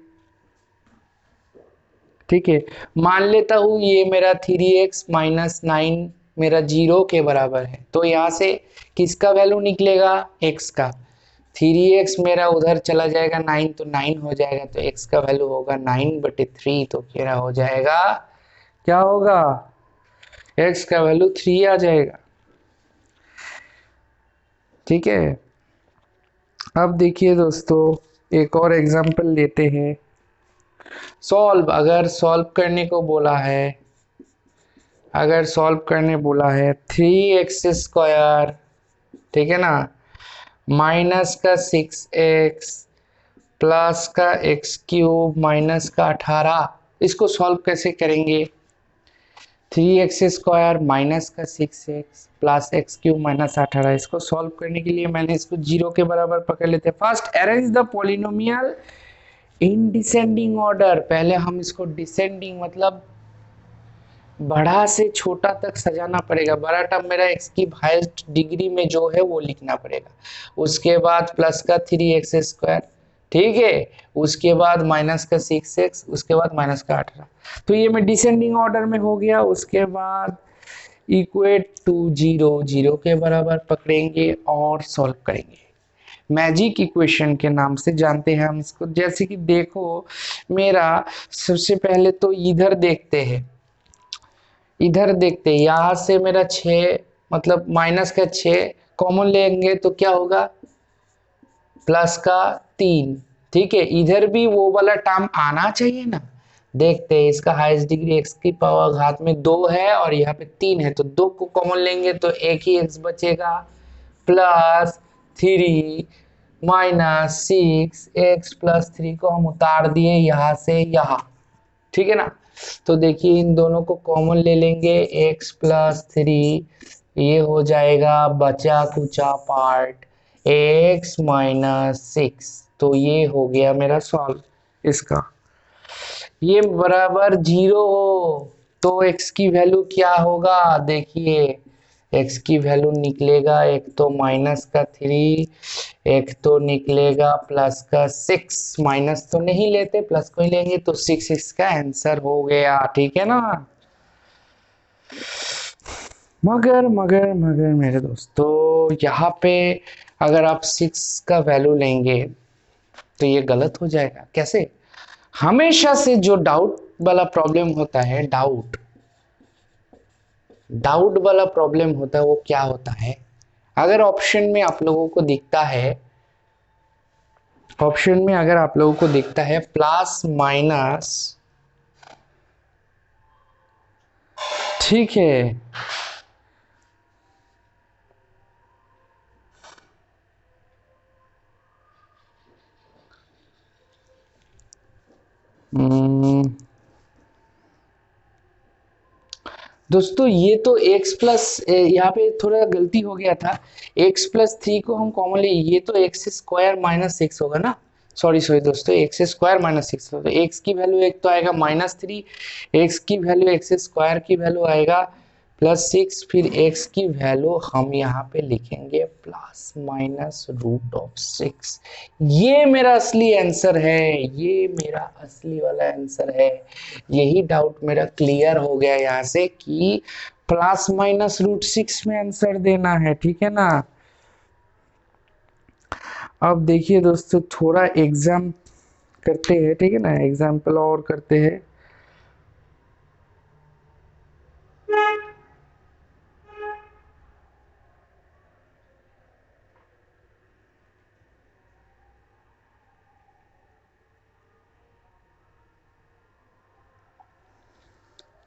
ठीक है। मान लेता हूँ ये मेरा 3x - 9 मेरा 0 के बराबर है, तो यहाँ से किसका वैल्यू निकलेगा, x का। 3x मेरा उधर चला जाएगा 9, तो 9 हो जाएगा, तो x का वैल्यू होगा 9/3, तो मेरा हो जाएगा, क्या होगा, x का वैल्यू 3 आ जाएगा, ठीक है। अब देखिए दोस्तों एक और एग्जांपल लेते हैं। सॉल्व, अगर सॉल्व करने को बोला है, अगर सॉल्व करने बोला है 3x², ठीक है ना, माइनस का 6x प्लस का x³ माइनस का 18, इसको सॉल्व कैसे करेंगे। 3x² माइनस का 6x प्लस x³ माइनस 18, इसको सॉल्व करने के लिए मैंने इसको 0 के बराबर पकड़ लेते हैं। First arrange the polynomial in descending order, पहले हम इसको डिसेंडिंग मतलब बड़ा से छोटा तक सजाना पड़ेगा। बड़ा टर्म मेरा x की हाईएस्ट डिग्री में जो है वो लिखना पड़ेगा। उसके बाद प्लस का 3x², ठीक है। उसके बाद माइनस का 6x, उसके बाद माइनस का 18, तो ये मैं डिसेंडिंग ऑर्डर में हो गया। उसके बाद इक्वेट टू 0, 0 के बराबर पकड़ेंगे और सॉल्व करेंगे। मैजिक इक्वेशन के नाम से जानते हैं हम इसको। जैसे कि देखो मेरा, सबसे पहले तो इधर देखते हैं, इधर देखते हैं, यहाँ से मेरा 6 मतलब माइनस का 6 कॉमन लेंगे तो क्या होगा, प्लस का 3, ठीक है। इधर भी वो वाला टर्म आना चाहिए ना। देखते हैं, इसका हाईएस्ट डिग्री x की पावर घात में 2 है और यहाँ पे 3 है, तो 2 को कॉमन लेंगे तो एक ही x बचेगा, प्लस 3 माइनस 6x प्लस 3 को हम उतार दिए यहाँ से यहाँ, ठीक है ना। तो देखिए इन दोनों को कॉमन ले लेंगे, x+3, ये हो जाएगा बचा कुचा पार्ट x-6, तो ये हो गया मेरा सॉल्व इसका। ये बराबर 0 हो तो x की वैल्यू क्या होगा, देखिए x की वैल्यू निकलेगा, एक तो माइनस का 3, एक तो निकलेगा प्लस का 6, माइनस तो नहीं लेते प्लस को ही लेंगे, तो 6 इसका आंसर हो गया, ठीक है ना। मगर मगर मगर मेरे दोस्तों यहाँ पे अगर आप 6 का वैल्यू लेंगे तो ये गलत हो जाएगा। कैसे, हमेशा से जो डाउट वाला प्रॉब्लम होता है, डाउट डाउट वाला प्रॉब्लम होता है, वो क्या होता है, अगर ऑप्शन में आप लोगों को दिखता है, ऑप्शन में अगर आप लोगों को दिखता है प्लस माइनस, ठीक है, दोस्तों ये तो x प्लस, यहाँ पे थोड़ा गलती हो गया था, x+3 को हम कॉमन ले, ये तो x² - 6 होगा ना। सॉरी सॉरी दोस्तों, x² - 6 होगा, x की वैल्यू एक तो आएगा -3, x की वैल्यू x² की वैल्यू आएगा +6, फिर x की वैल्यू हम यहाँ पे लिखेंगे ±√6। ये मेरा असली आंसर है, ये मेरा असली वाला आंसर है। यही डाउट मेरा क्लियर हो गया यहाँ से कि ±√6 में आंसर देना है, ठीक है ना। अब देखिए दोस्तों थोड़ा एग्जाम करते हैं, ठीक है ना, एग्जाम्पल और करते हैं।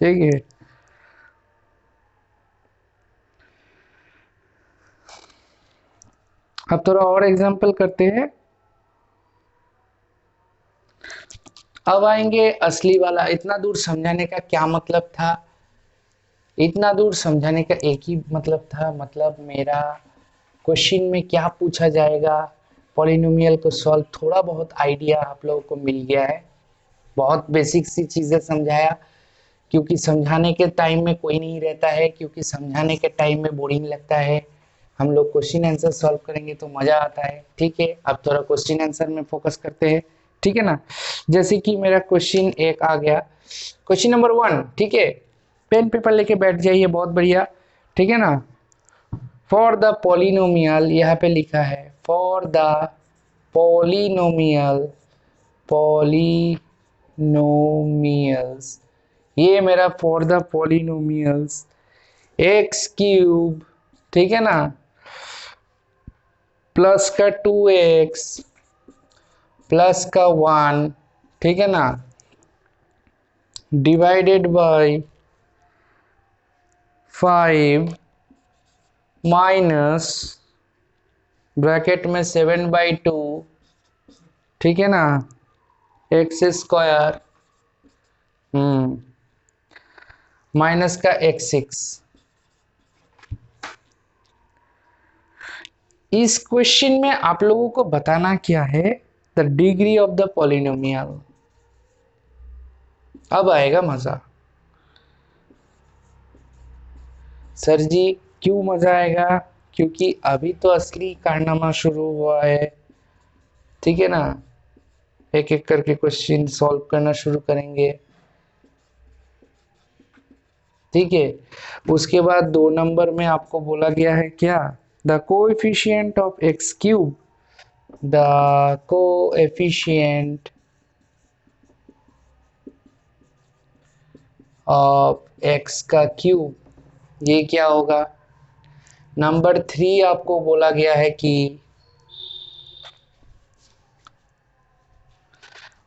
ठीक है। अब थोड़ा और एग्जांपल करते हैं। अब आएंगे असली वाला। इतना दूर समझाने का क्या मतलब था? इतना दूर समझाने का एक ही मतलब था, मतलब मेरा क्वेश्चन में क्या पूछा जाएगा, पॉलिनोमियल को सॉल्व, थोड़ा बहुत आइडिया आप लोगों को मिल गया है। बहुत बेसिक सी चीजें समझाया, क्योंकि समझाने के टाइम में कोई नहीं रहता है, क्योंकि समझाने के टाइम में बोरिंग लगता है। हम लोग क्वेश्चन आंसर सॉल्व करेंगे तो मजा आता है। ठीक है, अब थोड़ा क्वेश्चन आंसर में फोकस करते हैं। ठीक है ना। जैसे कि मेरा क्वेश्चन एक आ गया, क्वेश्चन नंबर 1। ठीक है, पेन पेपर लेके बैठ जाइए, बहुत बढ़िया। ठीक है ना। फॉर द पॉलिनोमियल, यहाँ पे लिखा है फॉर द पॉलिनोमियल, पॉलिनोमियल्स, ये मेरा for the polynomials x cube, ठीक है ना, प्लस का 2x प्लस का 1, ठीक है ना, डिवाइडेड बाय 5 माइनस ब्रैकेट में 7/2, ठीक है ना, एक्स स्क्वायर माइनस का x6। इस क्वेश्चन में आप लोगों को बताना क्या है, the degree of the polynomial. अब आएगा मजा। सर जी क्यों मजा आएगा? क्योंकि अभी तो असली कारनामा शुरू हुआ है। ठीक है ना, एक एक करके क्वेश्चन सॉल्व करना शुरू करेंगे। ठीक है, उसके बाद 2 नंबर में आपको बोला गया है क्या, the coefficient of x cube, the coefficient of x का क्यूब, ये क्या होगा। नंबर 3 आपको बोला गया है कि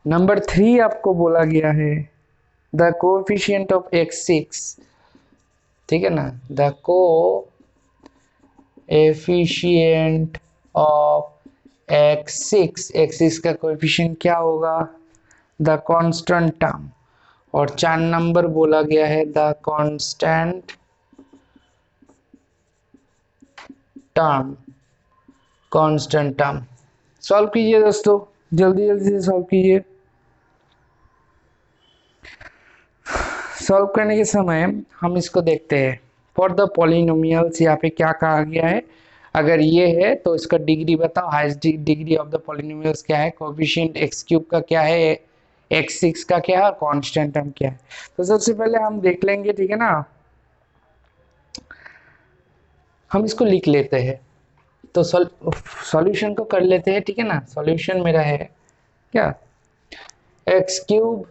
नंबर 3 आपको बोला गया है द कोएफिशिएंट ऑफ x6, ठीक है ना, द कोएफिशिएंट ऑफ x6 का कोएफिशिएंट क्या होगा, द कांस्टेंट टर्म। और 4 नंबर बोला गया है the constant term, constant term. Solve कीजिए दोस्तों, जल्दी जल्दी से सॉल्व कीजिए। सॉल्व करने के समय हम इसको देखते हैं, फॉर द पॉलिनोमियल्स यहाँ पे क्या कहा गया है। अगर ये है तो इसका डिग्री बताओ, highest degree of the polynomials क्या है, कोएफिशिएंट एक्स क्यूब का क्या है, x6 का क्या है, और कांस्टेंट टर्म क्या है। तो सबसे पहले हम देख लेंगे, ठीक है ना, हम इसको लिख लेते हैं। तो सॉल्यूशन को कर लेते हैं। ठीक है ना, सॉल्यूशन मेरा है क्या, एक्स क्यूब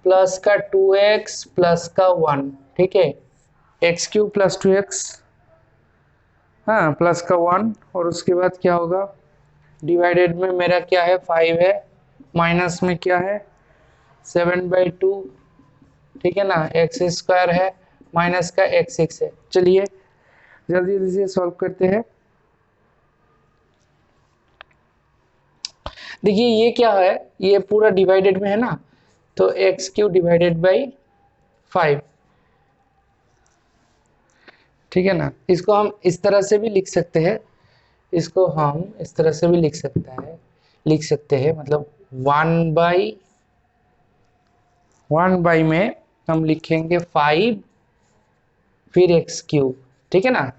प्लस का 2x प्लस का 1, ठीक है, एक्स क्यूब प्लस 2x, हाँ, प्लस का 1, और उसके बाद क्या होगा, डिवाइडेड में मेरा क्या है 5 है, माइनस में क्या है 7/2, ठीक है ना, एक्स स्क्वायर है, माइनस का x6 है। चलिए जल्दी जल्दी से सॉल्व करते हैं। देखिए ये क्या है, ये पूरा डिवाइडेड में है ना, तो एक्स क्यू डिवाइडेड बाई 5, ठीक है ना। इसको हम इस तरह से भी लिख सकते हैं, इसको हम इस तरह से भी लिख सकते हैं, मतलब 1/1 में हम लिखेंगे 5 फिर एक्स क्यूब, ठीक है ना,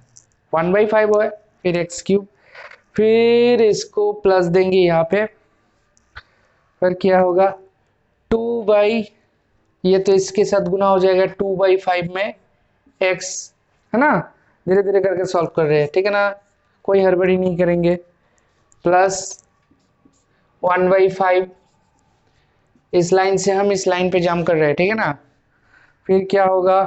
1/5 है, फिर एक्स क्यूब, फिर इसको प्लस देंगे यहाँ पे, फिर क्या होगा 2 ये तो इसके साथ गुना हो जाएगा, 2/5 में एक्स, है ना। धीरे धीरे करके सॉल्व कर रहे हैं, ठीक है ना, कोई हड़बड़ी नहीं करेंगे। प्लस 1/5, इस लाइन से हम इस लाइन पे जंप कर रहे हैं, ठीक है ना। फिर क्या होगा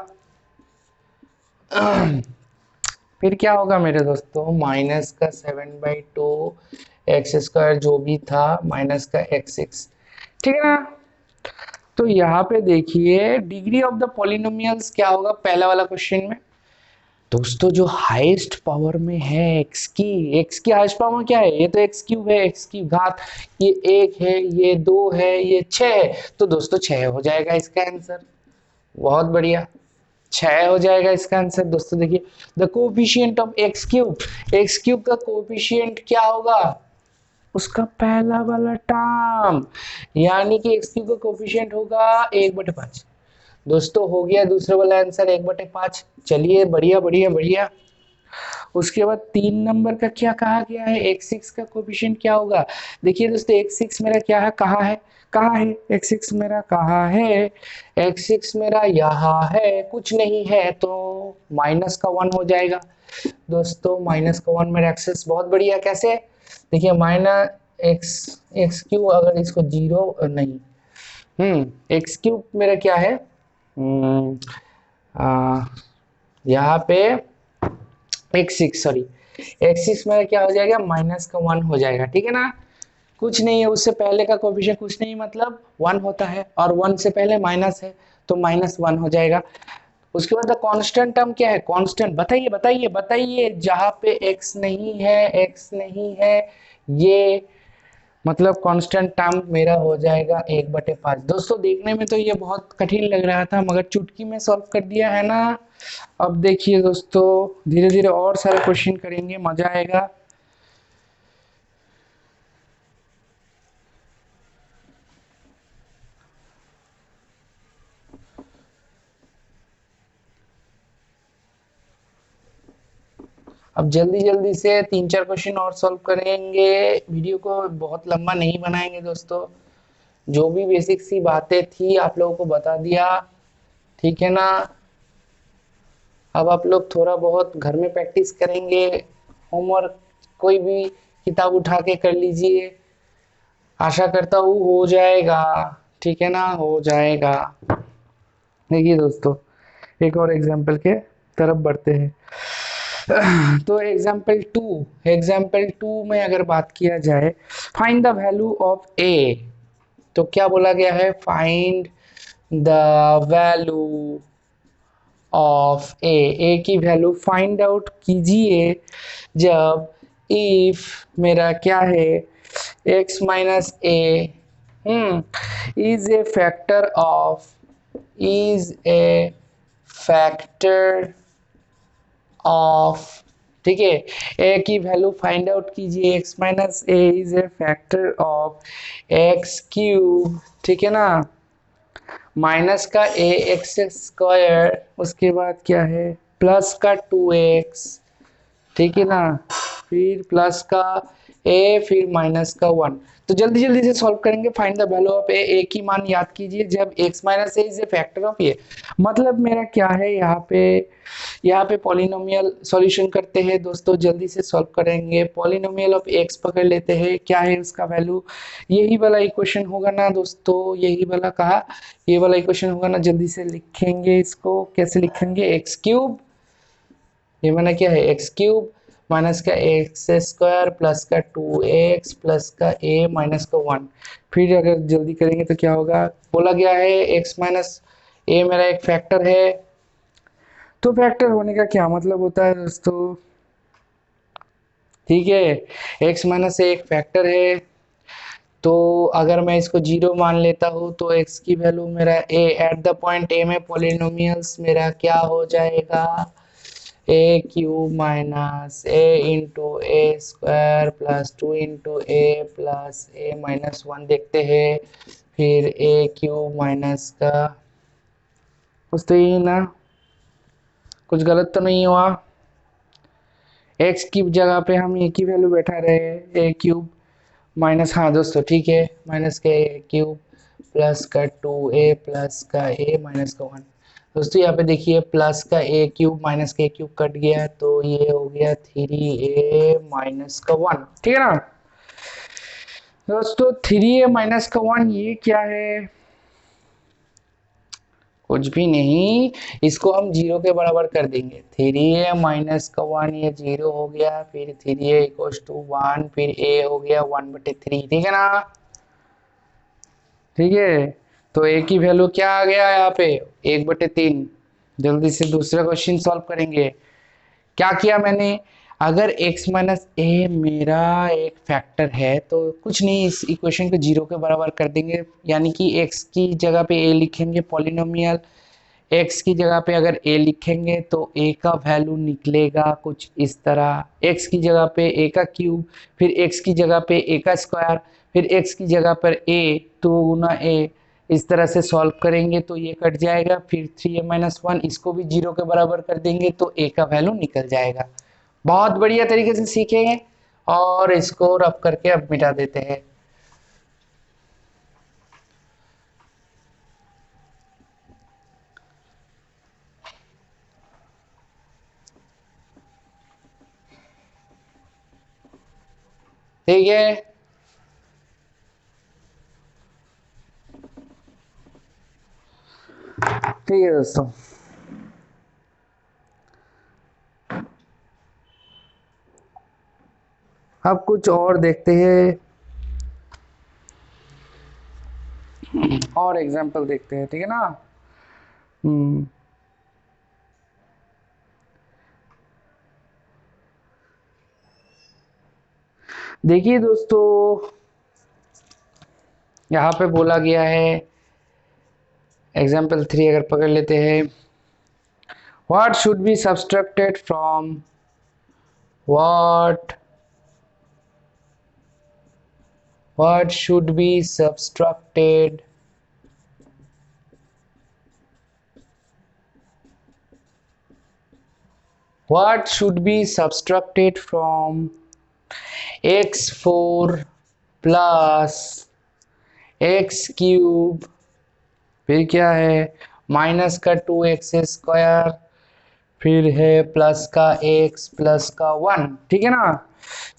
फिर क्या होगा मेरे दोस्तों, माइनस का 7/2 एक्स स्क्वायर जो भी था, माइनस का x6, ठीक है ना। तो यहाँ पे देखिए डिग्री ऑफ द पॉलिनोमियल्स क्या होगा पहला वाला क्वेश्चन में। दोस्तों जो हाईएस्ट पावर में है एक्स की हाईएस्ट पावर क्या है, ये तो एक्स क्यूब है, एक्स की घात, ये एक है, ये दो है, ये छह है, तो दोस्तों छह हो जाएगा इसका आंसर। बहुत बढ़िया, छह हो जाएगा इसका आंसर। दोस्तों देखिए the coefficient of x cube का कोएफिशिएंट क्या होगा, उसका पहला वाला टर्म, यानी कि एक्स क्यूब का कोएफिशिएंट होगा 1/5। दोस्तों हो गया दूसरा वाला आंसर 1/5। चलिए बढ़िया बढ़िया बढ़िया। उसके बाद 3 नंबर का क्या कहा गया है, x6 का कोएफिशिएंट क्या होगा। देखिए दोस्तों x6 मेरा क्या है, कहाँ है, कहाँ है x6 मेरा, कहाँ है x6 मेरा, यहाँ है, कुछ नहीं है तो -1 हो जाएगा। दोस्तों -1 मेरा एक्सेस, बहुत बढ़िया। कैसे, देखिए -x अगर इसको जीरो नहीं, एक्स क्यूब मेरा क्या है, यहाँ पे x6 सॉरी x6 मेरा क्या हो जाएगा, -1 हो जाएगा, ठीक है ना। कुछ नहीं है, उससे पहले का कोएफिशिएंट कुछ नहीं मतलब 1 होता है, और 1 से पहले माइनस है तो -1 हो जाएगा। उसके बाद कांस्टेंट टर्म क्या है, कांस्टेंट बताइए बताइए बताइए, जहां पे x नहीं है ये मतलब कांस्टेंट टर्म मेरा हो जाएगा 1/5। दोस्तों देखने में तो ये बहुत कठिन लग रहा था, मगर चुटकी में सॉल्व कर दिया है ना। अब देखिए दोस्तों धीरे धीरे और सारे क्वेश्चन करेंगे, मजा आएगा। अब जल्दी जल्दी से 3-4 क्वेश्चन और सॉल्व करेंगे, वीडियो को बहुत लंबा नहीं बनाएंगे दोस्तों। जो भी बेसिक सी बातें थी आप लोगों को बता दिया, ठीक है ना। अब आप लोग थोड़ा बहुत घर में प्रैक्टिस करेंगे, होमवर्क कोई भी किताब उठा के कर लीजिए, आशा करता हूँ हो जाएगा, ठीक है ना, हो जाएगा। देखिए दोस्तों एक और एग्जाम्पल के तरफ बढ़ते हैं। तो एग्जाम्पल टू में अगर बात किया जाए, फाइंड द वैल्यू ऑफ ए, तो क्या बोला गया है, find the value of a की वैल्यू फाइंड आउट कीजिए जब इफ मेरा क्या है x minus a is a factor of, is a factor of, ठीक है। ए की वैल्यू फाइंड आउट कीजिए, x minus a is a factor of x cube, ठीक है ना, माइनस का ए एक्स स्क्वायर, उसके बाद क्या है प्लस का 2x, ठीक है ना, फिर प्लस का ए, फिर माइनस का 1। तो जल्दी जल्दी से सॉल्व करेंगे। Find the value of a की मान याद कीजिए जब x minus a is a factor of a, मतलब मेरा क्या है, यहाँ पे पॉलिनोमियल सॉल्यूशन करते हैं दोस्तों, जल्दी से सॉल्व करेंगे। पॉलिनोमियल ऑफ x पकड़ लेते हैं, क्या है उसका वैल्यू, यही वाला इक्वेशन होगा ना दोस्तों, यही वाला कहा, ये वाला इक्वेशन होगा ना। जल्दी से लिखेंगे इसको, कैसे लिखेंगे, एक्स क्यूब, ये मैंने क्या है एक्स क्यूब माइनस का एक्स स्क्वायर प्लस का 2x प्लस का a माइनस का 1। फिर अगर जल्दी करेंगे तो क्या होगा, बोला गया है x माइनस a मेरा एक फैक्टर है, तो फैक्टर होने का क्या मतलब होता है दोस्तों, ठीक है, x माइनस a एक फैक्टर है, तो अगर मैं इसको 0 मान लेता हूँ तो x की वैल्यू मेरा a at the point a में पॉलिनोमियल्स मेरा क्या हो जाएगा, ए क्यूब माइनस ए इंटू ए स्क्वायर प्लस 2 इंटू ए प्लस ए माइनस 1। देखते हैं फिर ए क्यूब माइनस का, कुछ तो यही ना, कुछ गलत तो नहीं हुआ, एक्स की जगह पे हम ए की वैल्यू बैठा रहे, ए क्यूब माइनस, हाँ दोस्तों ठीक है, माइनस का ए क्यूब प्लस का 2a प्लस का a माइनस का 1। दोस्तों यहाँ पे देखिए प्लस का ए क्यूब माइनस का ए क्यूब कट गया, तो ये हो गया 3a माइनस का 1, ठीक है ना दोस्तों। 3a माइनस का 1 ये क्या है, कुछ भी नहीं, इसको हम 0 के बराबर कर देंगे। 3a माइनस का 1 ये 0 हो गया, फिर 3a इक्वल्स टू 1, फिर a हो गया 1/3, ठीक है ना, ठीक है। तो ए की वैल्यू क्या आ गया यहाँ पे, 1/3। जल्दी से दूसरा क्वेश्चन सॉल्व करेंगे। क्या किया मैंने, अगर x माइनस ए मेरा एक फैक्टर है तो कुछ नहीं, इस इक्वेशन को जीरो के बराबर कर देंगे, यानी कि x की जगह पे a लिखेंगे पॉलिनोमियल, x की जगह पे अगर a लिखेंगे तो a का वैल्यू निकलेगा कुछ इस तरह, x की जगह पे a का क्यूब, फिर x की जगह पे a का स्क्वायर, फिर x की जगह पर a, 2 गुना a, इस तरह से सॉल्व करेंगे तो ये कट जाएगा, फिर 3a-1 इसको भी जीरो के बराबर कर देंगे तो a का वैल्यू निकल जाएगा। बहुत बढ़िया तरीके से सीखेंगे और इसको रब करके अब मिटा देते हैं। ठीक है, ठीक है दोस्तों। अब कुछ और देखते हैं, और एग्जांपल देखते हैं, ठीक है ना। देखिए दोस्तों, यहाँ पे बोला गया है, एग्जाम्पल 3 अगर पकड़ लेते हैं, what should be subtracted from what what should be subtracted what should be subtracted from x4 plus x cube, फिर क्या है माइनस का 2x², फिर है प्लस का x प्लस का 1, ठीक है ना।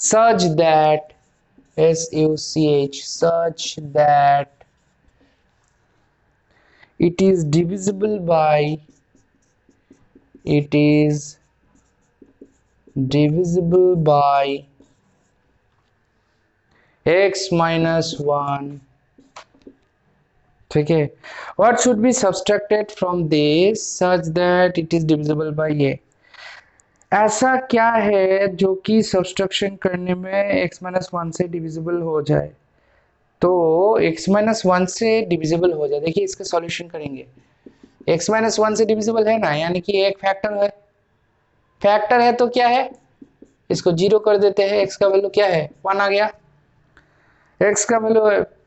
Such that SUCH such that it is divisible by x-1, ठीक है। What should be subtracted from this such that it is divisible by ये, ऐसा क्या है जो कि सब्सट्रैक्शन करने में x-1 से डिविजिबल हो जाए, तो x-1 से डिविजिबल हो जाए। देखिए इसका सॉल्यूशन करेंगे, x-1 से डिविजिबल है ना, यानी कि एक फैक्टर है, फैक्टर है तो क्या है, इसको जीरो कर देते हैं, x का वैल्यू क्या है 1 आ गया, x का वैल्यू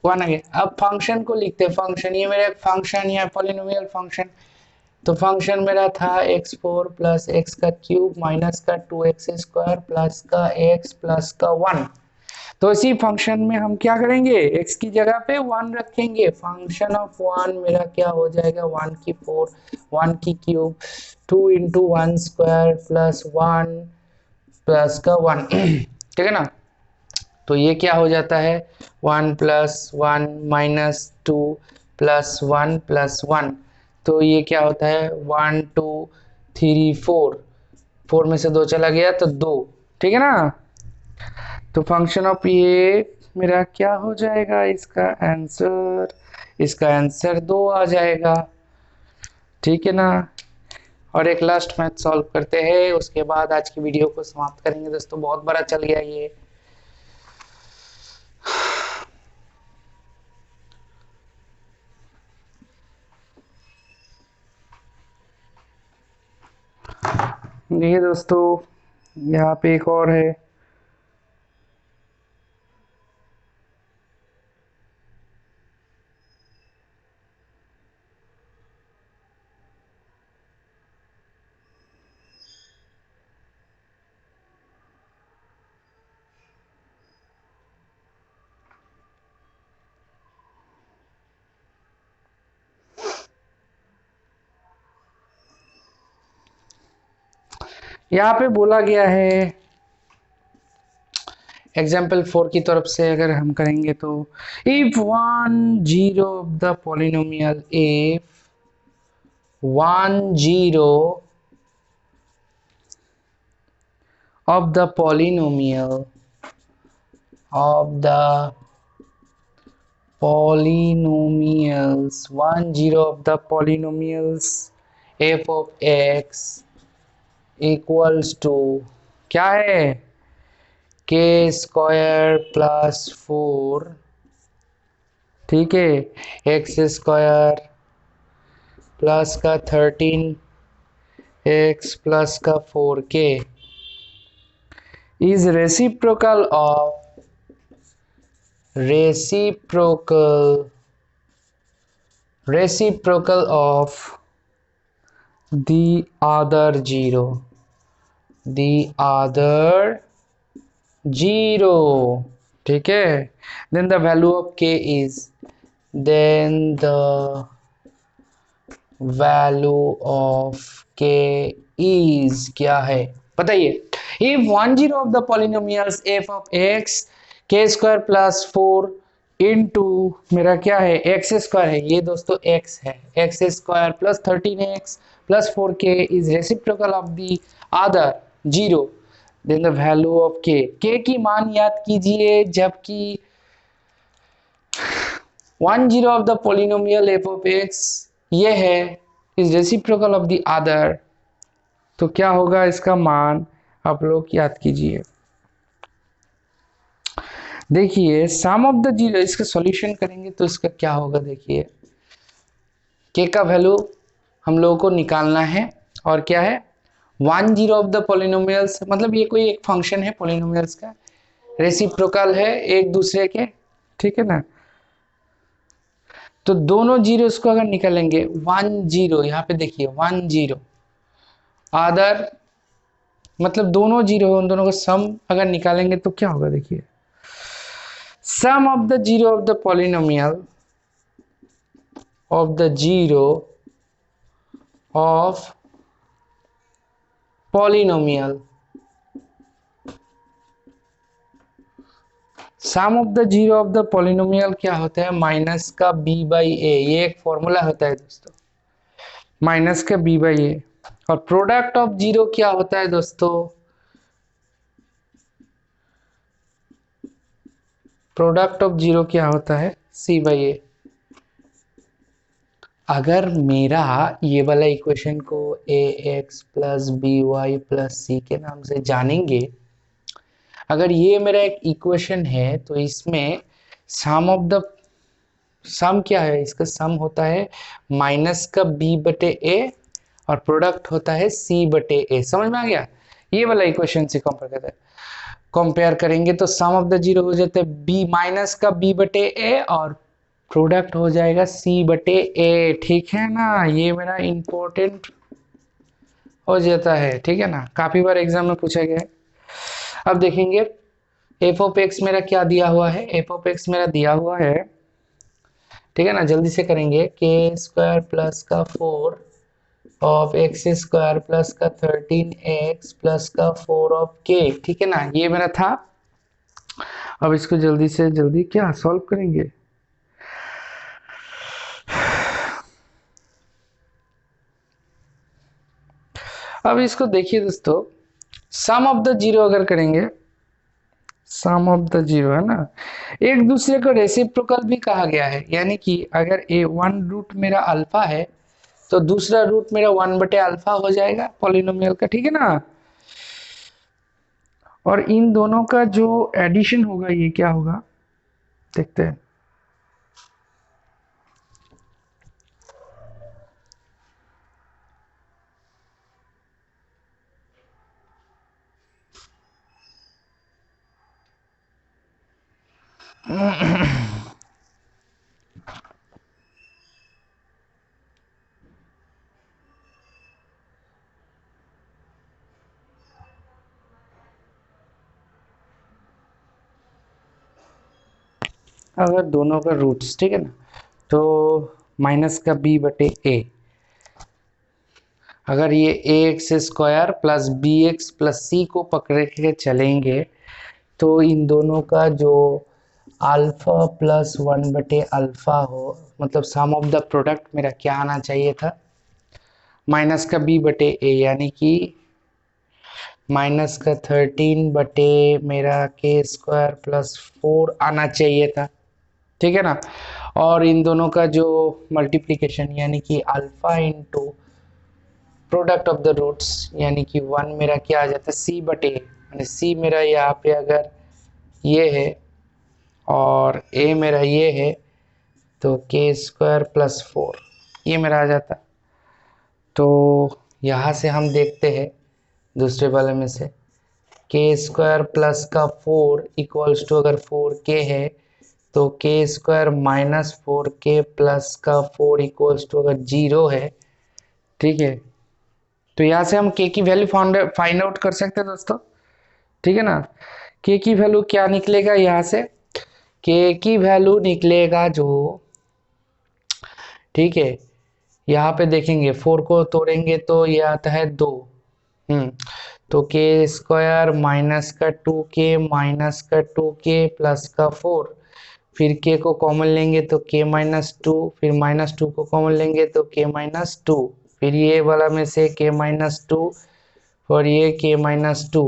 1 आ गया। अब फंक्शन को लिखते हैं, फंक्शन ये मेरा एक फंक्शन या पॉलिनोमियल फंक्शन, तो फंक्शन मेरा था x4 प्लस एक्स का क्यूब माइनस का 2x² प्लस का x प्लस का 1। तो इसी फंक्शन में हम क्या करेंगे, x की जगह पे 1 रखेंगे, फंक्शन ऑफ 1 मेरा क्या हो जाएगा 1 की 4, 1 की क्यूब, 2 इंटू 1² प्लस 1 प्लस का 1 ठीक है ना। तो ये क्या हो जाता है 1 प्लस 1 माइनस 2 प्लस 1 प्लस 1, तो ये क्या होता है 1 2 3 4, 4 में से 2 चला गया तो 2, ठीक है ना। तो फंक्शन ऑफ ये मेरा क्या हो जाएगा, इसका आंसर 2 आ जाएगा, ठीक है ना। और एक लास्ट मैथ सॉल्व करते हैं, उसके बाद आज की वीडियो को समाप्त करेंगे दोस्तों, बहुत बड़ा चल गया ये। देखिए दोस्तों, यहाँ पे एक और है, यहाँ पे बोला गया है एग्जाम्पल 4 की तरफ से अगर हम करेंगे तो, if 1 0 of the polynomial, if 1 0 of the polynomial of the polynomials, 10 of the polynomials f of x equals to क्या है, के स्क्वायर प्लस 4, ठीक है, एक्स स्क्वायर प्लस का 13 एक्स प्लस का 4k is reciprocal of the other zero, ठीक है। then the value of k is क्या है बताइए। if 10 of the polynomials f of x k square plus 4 into मेरा क्या है x स्क्वायर है, ये दोस्तों x है, x square plus 13x plus 4k is reciprocal of the other zero, then the value of k की मान याद कीजिए, जबकि 10 of the polynomial f of x ये है is reciprocal of the other, तो क्या होगा इसका मान आप लोग याद कीजिए। देखिए सम ऑफ द जीरो, इसका सॉल्यूशन करेंगे तो इसका क्या होगा, देखिए के का वैल्यू हम लोगों को निकालना है, और क्या है 10 ऑफ द पॉलिनोमियल्स, मतलब ये कोई एक फंक्शन है पॉलिनोमियल्स का, रेसिप्रोकल है एक दूसरे के, ठीक है ना। तो दोनों जीरोस को अगर निकालेंगे 10, यहाँ पे देखिए 10 अदर, मतलब दोनों जीरो है, उन दोनों का सम अगर निकालेंगे तो क्या होगा, देखिए sum of the zero of the polynomial of the zero of polynomial, sum of the zero of the polynomial क्या होता है, माइनस का b बाई ए, ये एक फॉर्मूला होता है दोस्तों, माइनस का b बाई ए। और प्रोडक्ट ऑफ जीरो क्या होता है दोस्तों, प्रोडक्ट ऑफ जीरो क्या होता है c बाई ए। अगर मेरा ये वाला इक्वेशन को ax plus b y plus c के नाम से जानेंगे, अगर ये मेरा एक इक्वेशन है तो इसमें सम ऑफ द सम क्या है, इसका सम होता है माइनस का b बटे ए और प्रोडक्ट होता है c बटे ए। समझ में आ गया, ये वाला इक्वेशन से कंपेयर करेंगे तो सम ऑफ द जीरो हो जाता है b माइनस का b बटे ए और प्रोडक्ट हो जाएगा c बटे ए, ठीक है ना। ये मेरा इंपॉर्टेंट हो जाता है, ठीक है ना, काफी बार एग्जाम में पूछा गया है। अब देखेंगे एफ ऑफ एक्स मेरा क्या दिया हुआ है, एफ ऑफ एक्स मेरा दिया हुआ है, ठीक है ना, जल्दी से करेंगे के स्क्वायर प्लस का 4 ऑफ एक्स स्क्वायर प्लस का 13x प्लस का 4 ऑफ के, ठीक है ना, ये मेरा था। अब इसको जल्दी से जल्दी क्या सॉल्व करेंगे, अब इसको देखिए दोस्तों, सम ऑफ द जीरो अगर करेंगे, सम ऑफ द जीरो है ना, एक दूसरे को रेसिप्रोकल भी कहा गया है, यानी कि अगर ए वन रूट मेरा अल्फा है तो दूसरा रूट मेरा 1 बटे अल्फा हो जाएगा पॉलिनोमियल का, ठीक है ना। और इन दोनों का जो एडिशन होगा ये क्या होगा, देखते हैं। अगर दोनों का रूट्स, ठीक है ना, तो माइनस का b बटे ए, अगर ये a x square plus b x plus c को पकड़ के चलेंगे तो इन दोनों का जो अल्फा प्लस 1 बटे अल्फा हो, मतलब सम ऑफ द प्रोडक्ट मेरा क्या आना चाहिए था, माइनस का b बटे ए, यानी कि माइनस का 13 बटे मेरा के स्क्वायर प्लस 4 आना चाहिए था, ठीक है ना। और इन दोनों का जो मल्टीप्लिकेशन यानी कि alpha into product of the roots यानी कि 1 मेरा क्या आ जाता है सी बटे यानी सी मेरा यहाँ पे अगर ये है और ए मेरा ये है तो के स्क्वायर प्लस 4 ये मेरा आ जाता। तो यहाँ से हम देखते हैं दूसरे वाले में से के स्क्वायर प्लस का 4 इक्वल्स टू अगर 4k है तो के स्क्वायर माइनस 4k प्लस का 4 इक्वल्स टू अगर 0 है, ठीक है। तो यहाँ से हम k की वैल्यू फाइंड आउट कर सकते हैं दोस्तों, ठीक है ना। k की वैल्यू क्या निकलेगा यहाँ से, k की वैल्यू निकलेगा जो, ठीक है, यहाँ पे देखेंगे 4 को तोड़ेंगे तो ये आता है 2, तो के स्क्वायर माइनस का 2k माइनस का 2k प्लस का 4, फिर k को कॉमन लेंगे तो k माइनस 2, फिर माइनस 2 को कॉमन लेंगे तो k माइनस 2, फिर ये वाला में से k माइनस 2 और ये k माइनस 2,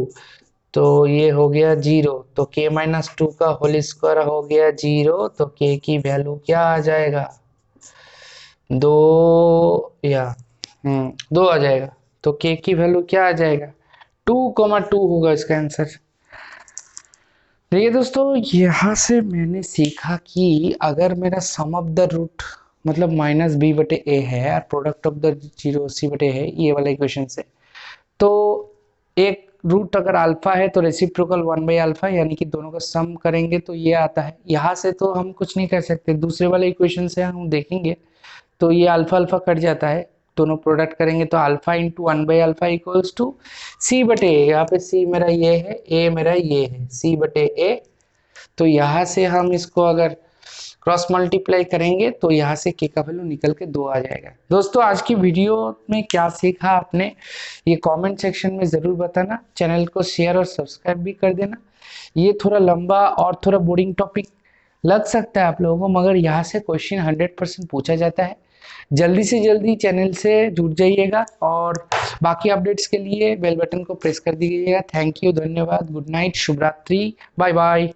तो ये हो गया 0, तो k माइनस 2 का होल स्क्वायर हो गया 0, तो k की वैल्यू क्या आ जाएगा 2 या 2 आ जाएगा। तो k की वैल्यू क्या आ जाएगा 2,2 होगा इसका आंसर। देखिए दोस्तों यहाँ से मैंने सीखा कि अगर मेरा सम ऑफ द रूट मतलब माइनस बी बटे ए है और प्रोडक्ट ऑफ द जीरो सी बटे है ये वाला इक्वेशन से, तो एक रूट अगर अल्फा है तो रेसिप्रोकल 1/अल्फा यानी कि दोनों का सम करेंगे तो ये आता है। यहाँ से तो हम कुछ नहीं कर सकते, दूसरे वाले इक्वेशन से हम देखेंगे तो ये अल्फा अल्फा कट जाता है, दोनों प्रोडक्ट करेंगे तो अल्फा इंटू 1/अल्फा इक्वल्स टू सी बटे ए, यहाँ पे सी मेरा ये है ए मेरा ये है सी बटे ए। तो यहाँ से हम इसको अगर क्रॉस मल्टीप्लाई करेंगे तो यहाँ से के का वैल्यू निकल के 2 आ जाएगा। दोस्तों आज की वीडियो में क्या सीखा आपने ये कमेंट सेक्शन में ज़रूर बताना, चैनल को शेयर और सब्सक्राइब भी कर देना। ये थोड़ा लंबा और थोड़ा बोरिंग टॉपिक लग सकता है आप लोगों को, मगर यहाँ से क्वेश्चन 100% पूछा जाता है। जल्दी से जल्दी चैनल से जुड़ जाइएगा और बाकी अपडेट्स के लिए बेल बटन को प्रेस कर दीजिएगा। थैंक यू, धन्यवाद, गुड नाइट, शुभ रात्रि, बाय बाय।